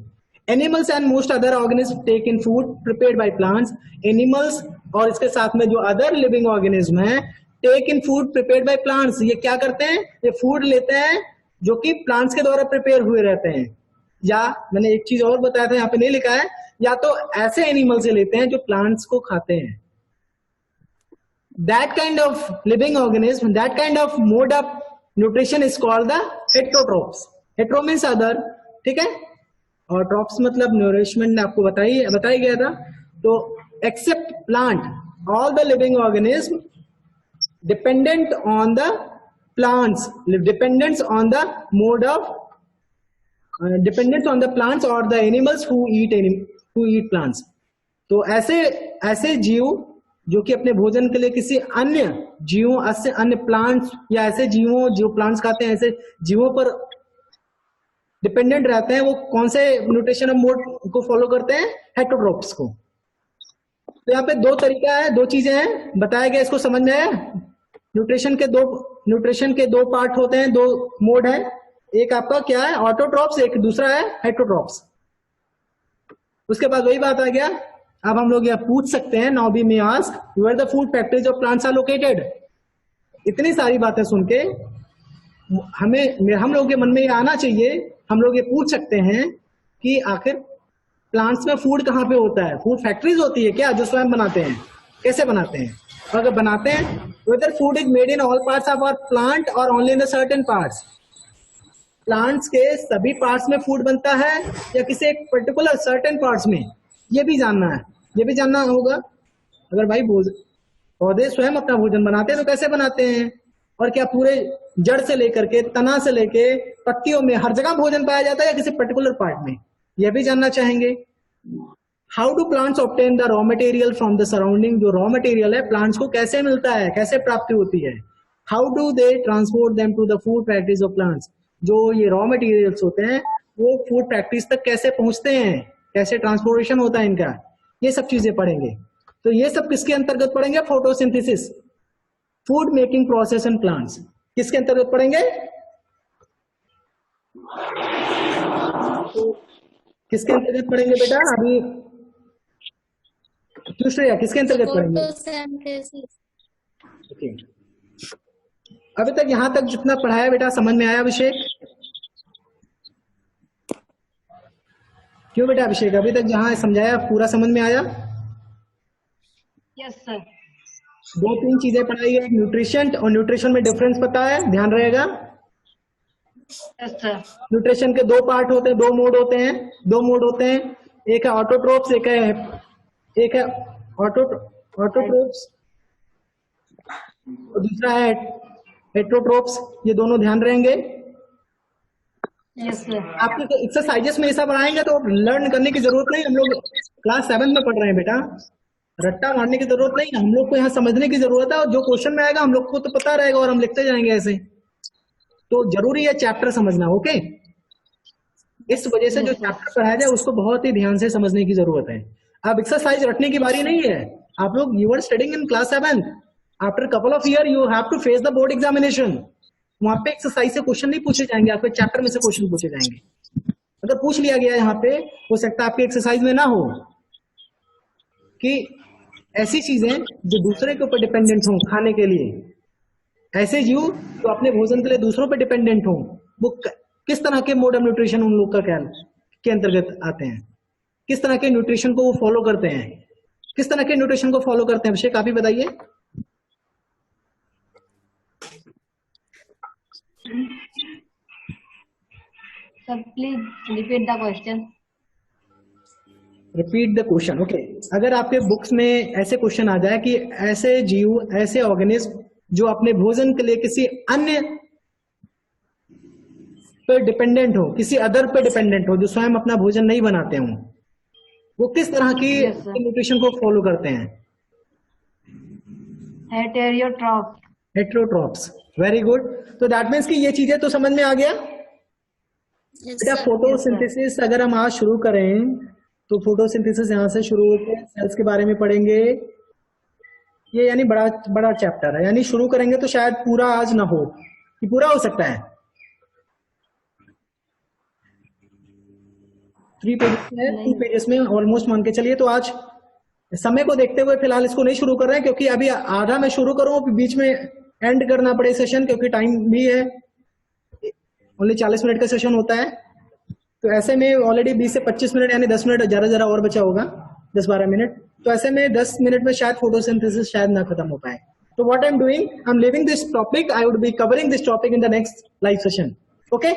Speaker 1: Animals and most other organism take in food prepared by plants. Animals और इसके साथ में जो अदर लिविंग ऑर्गेनिज्म है, take in food prepared by plants, ये क्या करते हैं? ये फूड लेते हैं जो कि प्लांट्स के द्वारा प्रिपेयर हुए रहते हैं। या मैंने एक चीज और बताया था, यहाँ पे नहीं लिखा है, या तो ऐसे एनिमल से लेते हैं जो प्लांट्स को खाते हैं। That kind of living organism, that kind of mode of nutrition is called the heterotrophs. Hetero means other, ठीक है, और ट्रॉप्स मतलब nourishment ने आपको बताया गया था। तो except plant, all the living organism dependent on the plants, dependence on the mode of dependence on the plants or the animals who eat plants. तो ऐसे जीव जो कि अपने भोजन के लिए किसी अन्य जीवों, अन्य प्लांट्स या ऐसे जीवों जो प्लांट्स खाते हैं, ऐसे जीवों पर डिपेंडेंट रहते हैं, वो कौन से न्यूट्रिशन मोड को फॉलो करते हैं? हेटेरोट्रोप्स को। तो यहाँ पे दो तरीका है, दो चीजें हैं बताया गया, इसको समझ में आया? न्यूट्रिशन के दो पार्ट होते हैं, दो मोड है। एक आपका क्या है? ऑटोट्रोप्स, एक दूसरा है हेटेरोट्रोप्स। उसके बाद वही बात आ गया, अब हम लोग यह पूछ सकते हैं, now we may ask where the food factories of plants are located. इतनी सारी बातें सुन के हम लोग के मन में ये आना चाहिए, हम लोग ये पूछ सकते हैं कि आखिर प्लांट्स में फूड कहाँ पे होता है? फूड फैक्ट्रीज होती है क्या जो स्वयं बनाते हैं? कैसे बनाते हैं? और अगर बनाते हैं, whether food is made in all parts of our plant और only in the certain parts. Plants के सभी पार्ट्स में फूड बनता है या किसी एक पर्टिकुलर सर्टेन पार्ट्स में? ये भी जानना है, ये भी जानना होगा। अगर भाई पौधे स्वयं अपना भोजन बनाते हैं तो कैसे बनाते हैं, और क्या पूरे जड़ से लेकर के तना से लेके पत्तियों में हर जगह भोजन पाया जाता है या किसी पर्टिकुलर पार्ट में? यह भी जानना चाहेंगे। How do plants obtain the raw material from the surrounding? जो रॉ मटेरियल है प्लांट्स को कैसे मिलता है, कैसे प्राप्ति होती है? How do they transport them to the food factories of plants? जो ये रॉ मटेरियल्स होते हैं वो फूड फैक्ट्रीज तक कैसे पहुंचते हैं, कैसे ट्रांसपोर्टेशन होता है इनका, ये सब चीजें पढ़ेंगे। तो ये सब किसके अंतर्गत पढ़ेंगे? Photosynthesis, food making process in plants. किसके अंतर्गत पढ़ेंगे? किसके अंतर्गत पढ़ेंगे बेटा? अभी दूसरे किसके अंतर्गत पढ़ेंगे? ओके, अभी तक यहां तक जितना पढ़ाया बेटा समझ में आया अभिषेक? क्यों बेटा अभिषेक, अभी तक जहां समझाया पूरा समझ में आया?
Speaker 3: Yes sir.
Speaker 1: दो तीन चीजें पढ़ाई है, न्यूट्रिशन और न्यूट्रिशन में डिफरेंस पता है, ध्यान रहेगा।
Speaker 3: Yes sir.
Speaker 1: न्यूट्रिशन के दो पार्ट होते हैं, दो मोड होते हैं, एक है ऑटोट्रोप्स, एक है ऑटोट्रोप्स और दूसरा है हेटेरोट्रोप्स। ये दोनों ध्यान रहेंगे।
Speaker 3: Yes sir.
Speaker 1: आपके एक्सरसाइजेस में ऐसा पढ़ाएंगे तो लर्न करने की जरूरत नहीं। हम लोग क्लास 7 में पढ़ रहे हैं बेटा, रट्टा मारने की जरूरत नहीं, हम लोग को यहाँ समझने की जरूरत है। और जो क्वेश्चन में आएगा हम लोग को तो पता रहेगा और हम लिखते जाएंगे ऐसे। तो जरूरी है चैप्टर समझना, ओके? इस वजह से जो चैप्टर पढ़ाया जाए उसको बहुत ही ध्यान से समझने की जरूरत है। अब एक्सरसाइज रटने की बारी नहीं है। आप लोग you are studying in class 7, after couple of year you have to face the board examination. वहां पे एक्सरसाइज से क्वेश्चन नहीं पूछे जाएंगे, आपके चैप्टर में से क्वेश्चन पूछे जाएंगे। अगर पूछ लिया गया यहाँ पे, हो सकता है आपके एक्सरसाइज में ना हो कि ऐसी चीजें जो दूसरे के ऊपर डिपेंडेंट हो खाने के लिए, ऐसे जीव तो अपने भोजन के लिए दूसरों पर डिपेंडेंट हो, वो किस तरह के मोड ऑफ न्यूट्रिशन उन लोग का के अंतर्गत आते हैं, किस तरह के न्यूट्रिशन को वो फॉलो करते हैं, किस तरह के न्यूट्रिशन को फॉलो करते हैं? अभिषेक आप ही बताइए।
Speaker 3: Sir please repeat the question.
Speaker 1: Repeat the question, okay. अगर आपके बुक्स में ऐसे क्वेश्चन आ जाए कि ऐसे जीव, ऐसे ऑर्गेनिज्म जो अपने भोजन के लिए किसी अन्य पर डिपेंडेंट हो, किसी अदर पर डिपेंडेंट हो, जो स्वयं अपना भोजन नहीं बनाते हो, वो किस तरह की न्यूट्रिशन को फॉलो करते हैं?
Speaker 3: हेटेरोट्रोप्स।
Speaker 1: हेटेरोट्रोप्स, वेरी गुड। तो दैट मीन्स कि ये चीजें तो समझ में आ गया। बेटा फोटोसिंथेसिस अगर हम आज शुरू करें तो फोटोसिंथेसिस यहाँ से शुरू होकर सेल्स के बारे में पढ़ेंगे। ये यानी बड़ा बड़ा चैप्टर है, यानी शुरू करेंगे तो शायद पूरा आज ना हो, कि पूरा हो सकता है 3 पेजेस में, 2 पेजेस में ऑलमोस्ट मान के चलिए। तो आज समय को देखते हुए फिलहाल इसको नहीं शुरू कर रहे हैं, क्योंकि अभी आधा मैं शुरू करूं बीच में एंड करना पड़े सेशन, क्योंकि टाइम भी है, ओनली 40 मिनट का सेशन होता है। तो ऐसे में ऑलरेडी 20 से 25 मिनट यानी 10 मिनट जरा और बचा होगा, 10-12 मिनट। तो ऐसे में 10 मिनट में शायद फोटोसिंथेसिस शायद ना खत्म हो पाए। तो what I am doing, I am living this topic, I would be covering this topic in the next live session. Okay,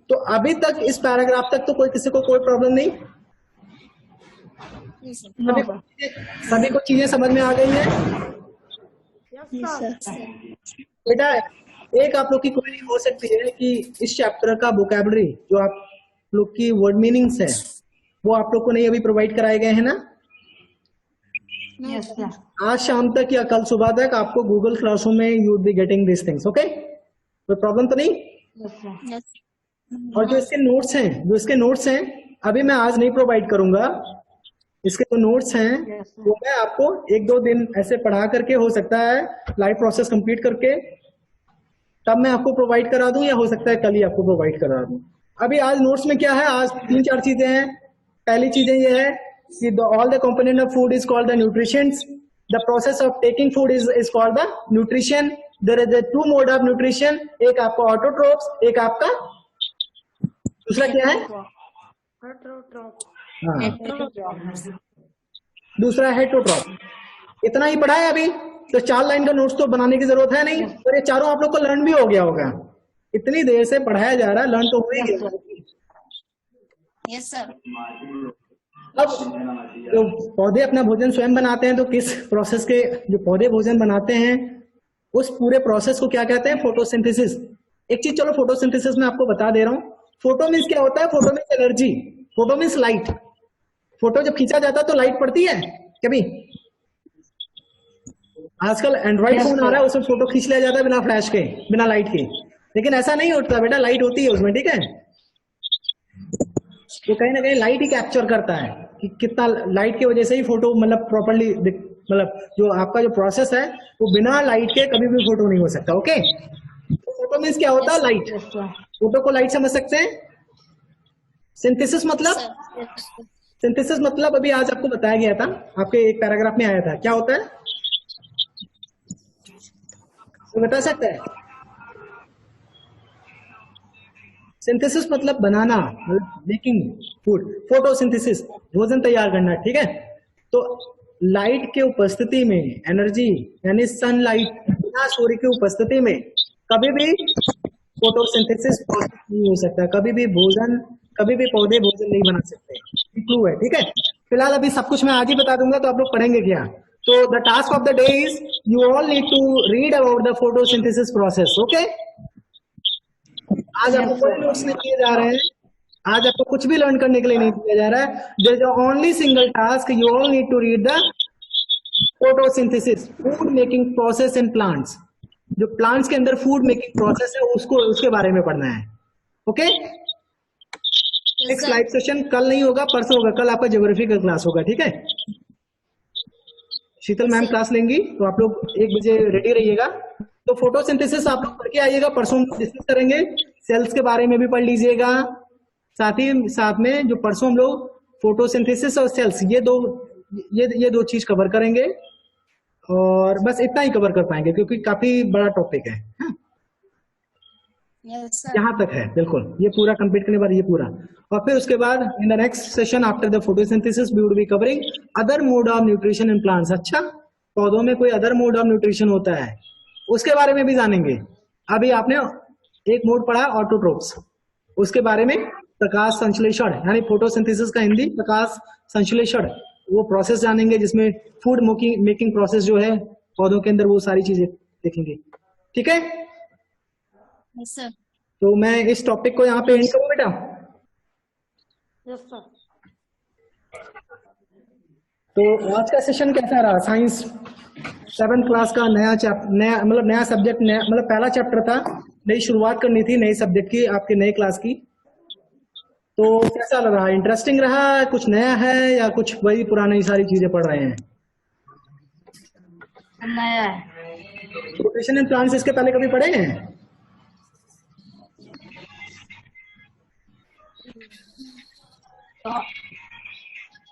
Speaker 1: तो अभी तक इस पैराग्राफ तक तो कोई किसी को कोई प्रॉब्लम नहीं, सभी को चीजें समझ में आ गई है। बेटा एक आप लोग की क्वेरी हो सकती है कि इस चैप्टर का वोकैबुलरी जो आप लोग की वर्ड मीनिंग्स है वो आप लोग को नहीं अभी प्रोवाइड कराए गए हैं ना?
Speaker 3: Yes sir.
Speaker 1: आज शाम तक या कल सुबह तक आपको गूगल क्लासरूम में you would be getting this things. Okay, कोई प्रॉब्लम तो नहीं?
Speaker 3: Yes sir.
Speaker 1: और जो इसके नोट्स हैं अभी मैं आज नहीं प्रोवाइड करूंगा। इसके जो नोट्स हैं वो मैं आपको 1-2 दिन ऐसे पढ़ा करके, हो सकता है लाइव प्रोसेस कंप्लीट करके तब मैं आपको प्रोवाइड करा दूं, या हो सकता है कल ही आपको प्रोवाइड करा दूं। अभी आज नोट्स में क्या है, आज 3-4 चीजें हैं। पहली चीजें ये है कि all the component of food is called the nutritions, the process of taking food is called the nutrition, there is 2 mode of nutrition, एक आपका ऑटोट्रोप्स, एक आपका दूसरा क्या है, दूसरा हेटरोट्रॉप। इतना ही पढ़ा है अभी, तो 4 लाइन का नोट्स तो बनाने की जरूरत है नहीं, और ये चारों आप लोग को लर्न भी हो गया होगा। इतनी देर से पढ़ाया जा रहा है, लर्न तो हो ही गया।
Speaker 2: Yes sir.
Speaker 1: अब जो पौधे अपना भोजन स्वयं बनाते हैं, तो किस प्रोसेस के जो पौधे भोजन बनाते हैं उस पूरे प्रोसेस को क्या कहते हैं, फोटोसिंथेसिस। एक चीज चलो फोटोसिंथेसिस में आपको बता दे रहा हूँ। फोटो मीन्स क्या होता है, photo means energy, photo means light. Photo जब खींचा जाता है तो लाइट पड़ती है कभी? आजकल एंड्रॉइड फोन आ रहा है, उसमें फोटो खींच लिया जाता है बिना फ्लैश के, बिना लाइट के, लेकिन ऐसा नहीं होता बेटा, लाइट होती है उसमें, ठीक है? तो कहीं ना कहीं लाइट ही कैप्चर करता है कि कितना लाइट की वजह से ही फोटो मतलब प्रॉपर्ली, मतलब जो आपका जो प्रोसेस है वो बिना लाइट के कभी भी फोटो नहीं हो सकता। ओके, तो फोटो मीन्स क्या होता है, लाइट। फोटो को लाइट समझ सकते हैं। सिंथेसिस मतलब अभी आज आपको बताया गया था, आपके एक पैराग्राफ में आया था, क्या होता है तो बता सकता है? सिंथेसिस मतलब बनाना, मेकिंग फूड। फोटोसिंथेसिस भोजन तैयार करना, ठीक है? तो लाइट के उपस्थिति में एनर्जी यानी सनलाइट, बिना सूर्य की उपस्थिति में कभी भी फोटोसिंथेसिस नहीं हो सकता, कभी भी पौधे भोजन नहीं बना सकते। क्लू है, ठीक है? फिलहाल अभी सब कुछ मैं आज ही बता दूंगा, तो आप लोग पढ़ेंगे क्या? तो the task of the day is you all need to read about the photosynthesis process. Okay, आज आपको कोई नोट्स नहीं दिए जा रहे हैं, आज आपको कुछ भी लर्न करने के लिए नहीं दिया जा रहा है। There is only single task, you all need to read the photosynthesis, food making process in plants. जो प्लांट्स के अंदर फूड मेकिंग प्रोसेस है उसके बारे में पढ़ना है। ओके, नेक्स्ट लाइव सेशन कल नहीं होगा, परसों होगा। कल आपका ज्योग्राफी का क्लास होगा, ठीक है? शीतल मैम क्लास लेंगी, तो आप लोग 1 बजे रेडी रहिएगा। तो फोटोसिंथेसिस आप लोग पढ़ के आइएगा, परसों डिस्कस करेंगे। सेल्स के बारे में भी पढ़ लीजिएगा, साथ में जो परसों हम लोग फोटोसिंथेसिस और सेल्स ये दो चीज कवर करेंगे, और बस इतना ही कवर कर पाएंगे क्योंकि काफी बड़ा टॉपिक है। यहाँ तक है, बिल्कुल ये पूरा कंप्लीट करने के बाद ये पूरा, और फिर उसके बाद in the next session after the photosynthesis we would be covering other mode of nutrition in plants. अच्छा, पौधों में कोई अदर मोड ऑफ न्यूट्रिशन होता है, उसके बारे में भी जानेंगे। अभी आपने एक मोड पढ़ा ऑटोट्रोप्स, उसके बारे में प्रकाश संश्लेषण यानी फोटोसिंथेसिस का हिंदी प्रकाश संश्लेषण, वो प्रोसेस जानेंगे जिसमें फूड मेकिंग प्रोसेस जो है पौधों के अंदर, वो सारी चीजें देखेंगे, ठीक है?
Speaker 2: Yes sir.
Speaker 1: तो मैं इस टॉपिक को यहाँ पे एंड करूँ बेटा?
Speaker 3: Yes sir.
Speaker 1: तो आज का सेशन कैसा रहा? साइंस 7th क्लास का नया सब्जेक्ट, मतलब पहला चैप्टर था, नई शुरुआत करनी थी नए सब्जेक्ट की, आपके नए क्लास की। तो कैसा लगा, इंटरेस्टिंग रहा, कुछ नया है या कुछ वही पुरानी सारी चीजें पढ़ रहे हैं?
Speaker 3: नया है।
Speaker 1: रोटेशन एंड प्लांट्स इसके पहले कभी पढ़े हैं?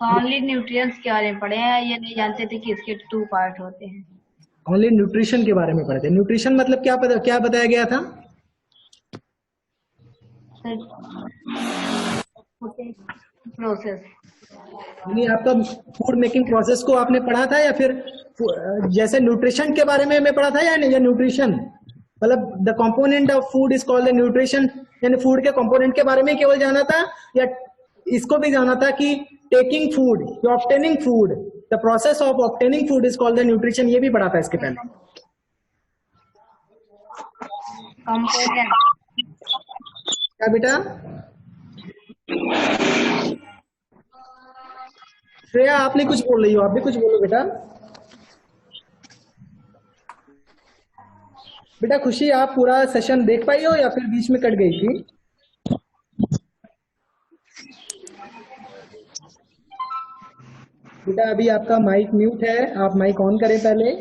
Speaker 3: ओनली न्यूट्रिएंट्स के बारे में पढ़े हैं, ये नहीं जानते थे कि इसके 2 पार्ट होते हैं।
Speaker 1: ओनली न्यूट्रिशन के बारे में पढ़े थे। न्यूट्रिशन मतलब क्या बताया गया था?
Speaker 3: प्रोसेस।
Speaker 1: यानी आपका फूड मेकिंग प्रोसेस को आपने पढ़ा था या फिर जैसे न्यूट्रिशन के बारे में मैं पढ़ा था या नहीं? या न्यूट्रिशन मतलब the component of food is called the nutrition, यानी फूड के कंपोनेंट के बारे में केवल जाना था या इसको भी जाना था कि टेकिंग फूड या obtaining food, the process of obtaining food is called the nutrition, ये भी पढ़ा था इसके पहले?
Speaker 3: कंपोनेंट।
Speaker 1: क्या बेटा? श्रेया आप नहीं कुछ बोल रही हो, आप भी कुछ बोलो बेटा। बेटा खुशी आप पूरा सेशन देख पाई हो या फिर बीच में कट गई थी? बेटा अभी आपका माइक म्यूट है, आप माइक ऑन करें पहले।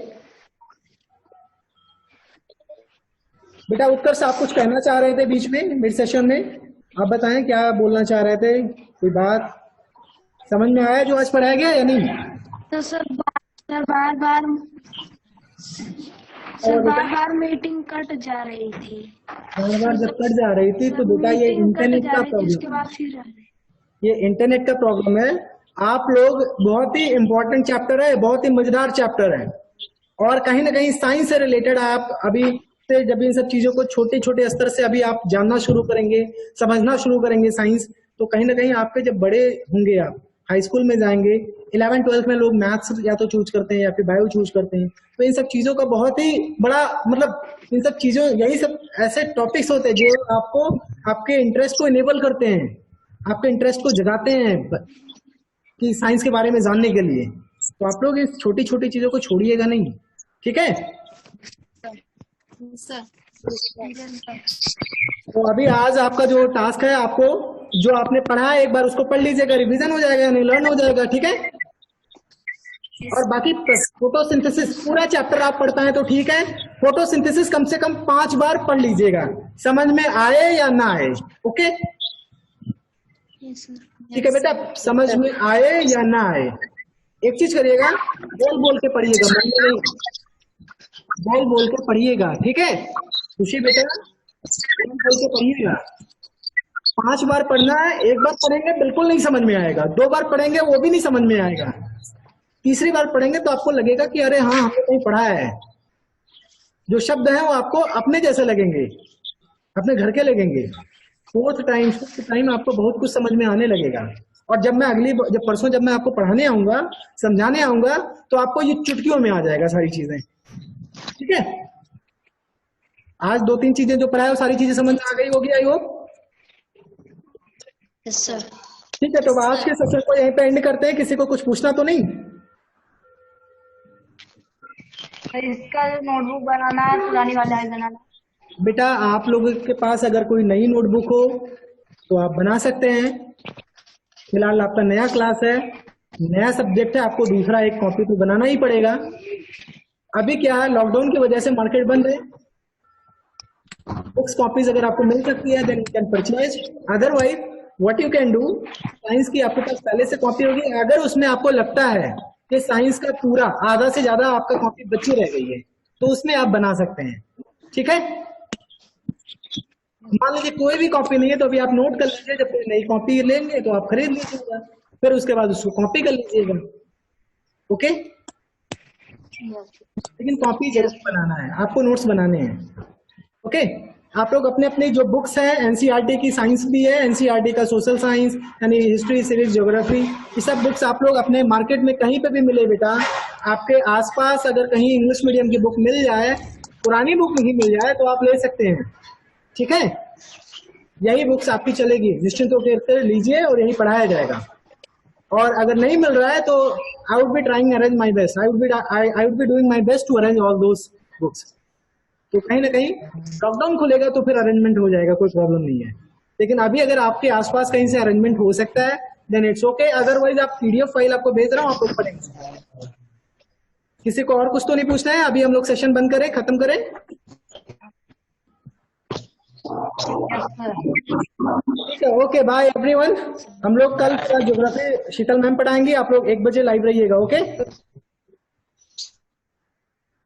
Speaker 1: बेटा उत्कर्ष आप कुछ कहना चाह रहे थे बीच में मिड सेशन में, आप बताएं क्या बोलना चाह रहे थे, कोई बात समझ में आया जो आज पढ़ाया गया या नहीं?
Speaker 2: तो सर बार बार मीटिंग कट जा रही थी।
Speaker 1: बार बार जब कट जा रही थी तो बेटा ये इंटरनेट का प्रॉब्लम, ये इंटरनेट का प्रॉब्लम है। आप लोग बहुत ही इंपॉर्टेंट चैप्टर है, बहुत ही मजेदार चैप्टर है और कहीं ना कहीं साइंस से रिलेटेड आप अभी से जब इन सब चीजों को छोटे छोटे स्तर से अभी आप जानना शुरू करेंगे, समझना शुरू करेंगे साइंस, तो कहीं ना कहीं आपके जब बड़े होंगे, आप हाई स्कूल में जाएंगे, 11th-12th में लोग मैथ्स या तो चूज करते हैं या फिर बायो चूज करते हैं, तो इन सब चीजों का बहुत ही बड़ा मतलब इन सब चीजों, यही सब ऐसे टॉपिक्स होते हैं जो आपको आपके इंटरेस्ट को इनेबल करते हैं, आपके इंटरेस्ट को जगाते हैं कि साइंस के बारे में जानने के लिए। तो आप लोग इस छोटी छोटी चीजों को छोड़िएगा नहीं, ठीक है? तो अभी आज आपका जो टास्क है, आपको जो आपने पढ़ा है एक बार उसको पढ़ लीजिएगा, रिवीजन हो जाएगा, नहीं लर्न हो जाएगा, ठीक है? और बाकी फोटोसिंथेसिस पूरा चैप्टर आप पढ़ता है तो ठीक है, फोटोसिंथेसिस कम से कम 5 बार पढ़ लीजिएगा, समझ में आए या ना आए, ओके? ठीक है बेटा, समझ में आए या ना आए, एक चीज करिएगा, बोल बोल के पढ़िएगा, मन में नहीं, बोल बोल के पढ़िएगा, ठीक है? खुशी बेटा बोल बोल के पढ़िएगा। 5 बार पढ़ना है, एक बार पढ़ेंगे बिल्कुल नहीं समझ में आएगा, 2 बार पढ़ेंगे वो भी नहीं समझ में आएगा, तीसरी बार पढ़ेंगे तो आपको लगेगा कि अरे हाँ हमने कहीं पढ़ा है, जो शब्द हैं वो आपको अपने जैसे लगेंगे, अपने घर के लगेंगे। 4th टाइम 5th टाइम आपको बहुत कुछ समझ में आने लगेगा। और जब मैं जब परसों जब मैं आपको पढ़ाने आऊंगा, समझाने आऊंगा, तो आपको ये चुटकियों में आ जाएगा सारी चीजें, ठीक है? आज 2-3 चीजें जो पढ़ाया वो सारी चीजें समझ में आ गई होगी, आई होप। ठीक है, तो आज के सेशन को यहीं पे एंड करते हैं। किसी को कुछ पूछना तो नहीं?
Speaker 3: इसका नोटबुक बनाना है, पुरानी वाला है बनाना।
Speaker 1: बेटा आप लोगों के पास अगर कोई नई नोटबुक हो तो आप बना सकते हैं। फिलहाल आपका नया क्लास है, नया सब्जेक्ट है, आपको दूसरा एक कॉपी तो बनाना ही पड़ेगा। अभी क्या है, लॉकडाउन की वजह से मार्केट बंद है, बुक्स कॉपीज अगर आपको मिल सकती है then you can purchase, otherwise what you can do, science की आपके पास पहले से कॉपी होगी, अगर उसमें आपको लगता है कि साइंस का पूरा आधा से ज्यादा आपका कॉपी बची रह गई है तो उसमें आप बना सकते हैं, ठीक है? मान लीजिए कोई भी कॉपी नहीं है तो अभी आप नोट कर लीजिए, जब कोई नई कॉपी लेंगे तो आप खरीद लीजिएगा, फिर उसके बाद उसको कॉपी कर लीजिएगा, ओके? लेकिन कॉपी जरूर बनाना है, आपको नोट्स बनाने हैं, ओके? आप लोग अपने अपने जो बुक्स हैं, एनसीईआरटी की साइंस भी है, एनसीईआरटी का सोशल साइंस यानी हिस्ट्री, सिविक्स, ज्योग्राफी, ये सब बुक्स आप लोग अपने मार्केट में कहीं पे भी मिले बेटा, आपके आसपास अगर कहीं इंग्लिश मीडियम की बुक मिल जाए, पुरानी बुक नहीं मिल जाए तो आप ले सकते हैं, ठीक है? यही बुक्स आपकी चलेगी, निश्चिंत होकर लीजिए और यही पढ़ाया जाएगा। और अगर नहीं मिल रहा है तो I would be trying arrange my best, I would be doing my best to arrange all those books. तो कहीं ना कहीं लॉकडाउन खुलेगा तो फिर अरेंजमेंट हो जाएगा, कोई प्रॉब्लम नहीं है, लेकिन अभी अगर आपके आसपास कहीं से अरेंजमेंट हो सकता है देन इट्स ओके, अदरवाइज आप पीडीएफ फाइल आपको भेज रहा हूँ, आप लोग पढ़ेंगे। किसी को और कुछ तो नहीं पूछना है? अभी हम लोग सेशन बंद करें, खत्म करें?
Speaker 3: Yes sir.
Speaker 1: ठीक है, ओके बाय एवरीवन। हम लोग कल ज्योग्राफी शीतल मैम पढ़ाएंगे, आप लोग 1 बजे लाइव रहिएगा। ओके,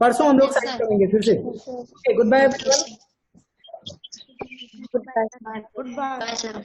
Speaker 1: परसों हम लोग
Speaker 2: Yes,
Speaker 1: साइड
Speaker 2: sir.
Speaker 1: करेंगे फिर से। Okay, good bye everyone.
Speaker 2: Goodbye. Goodbye, sir.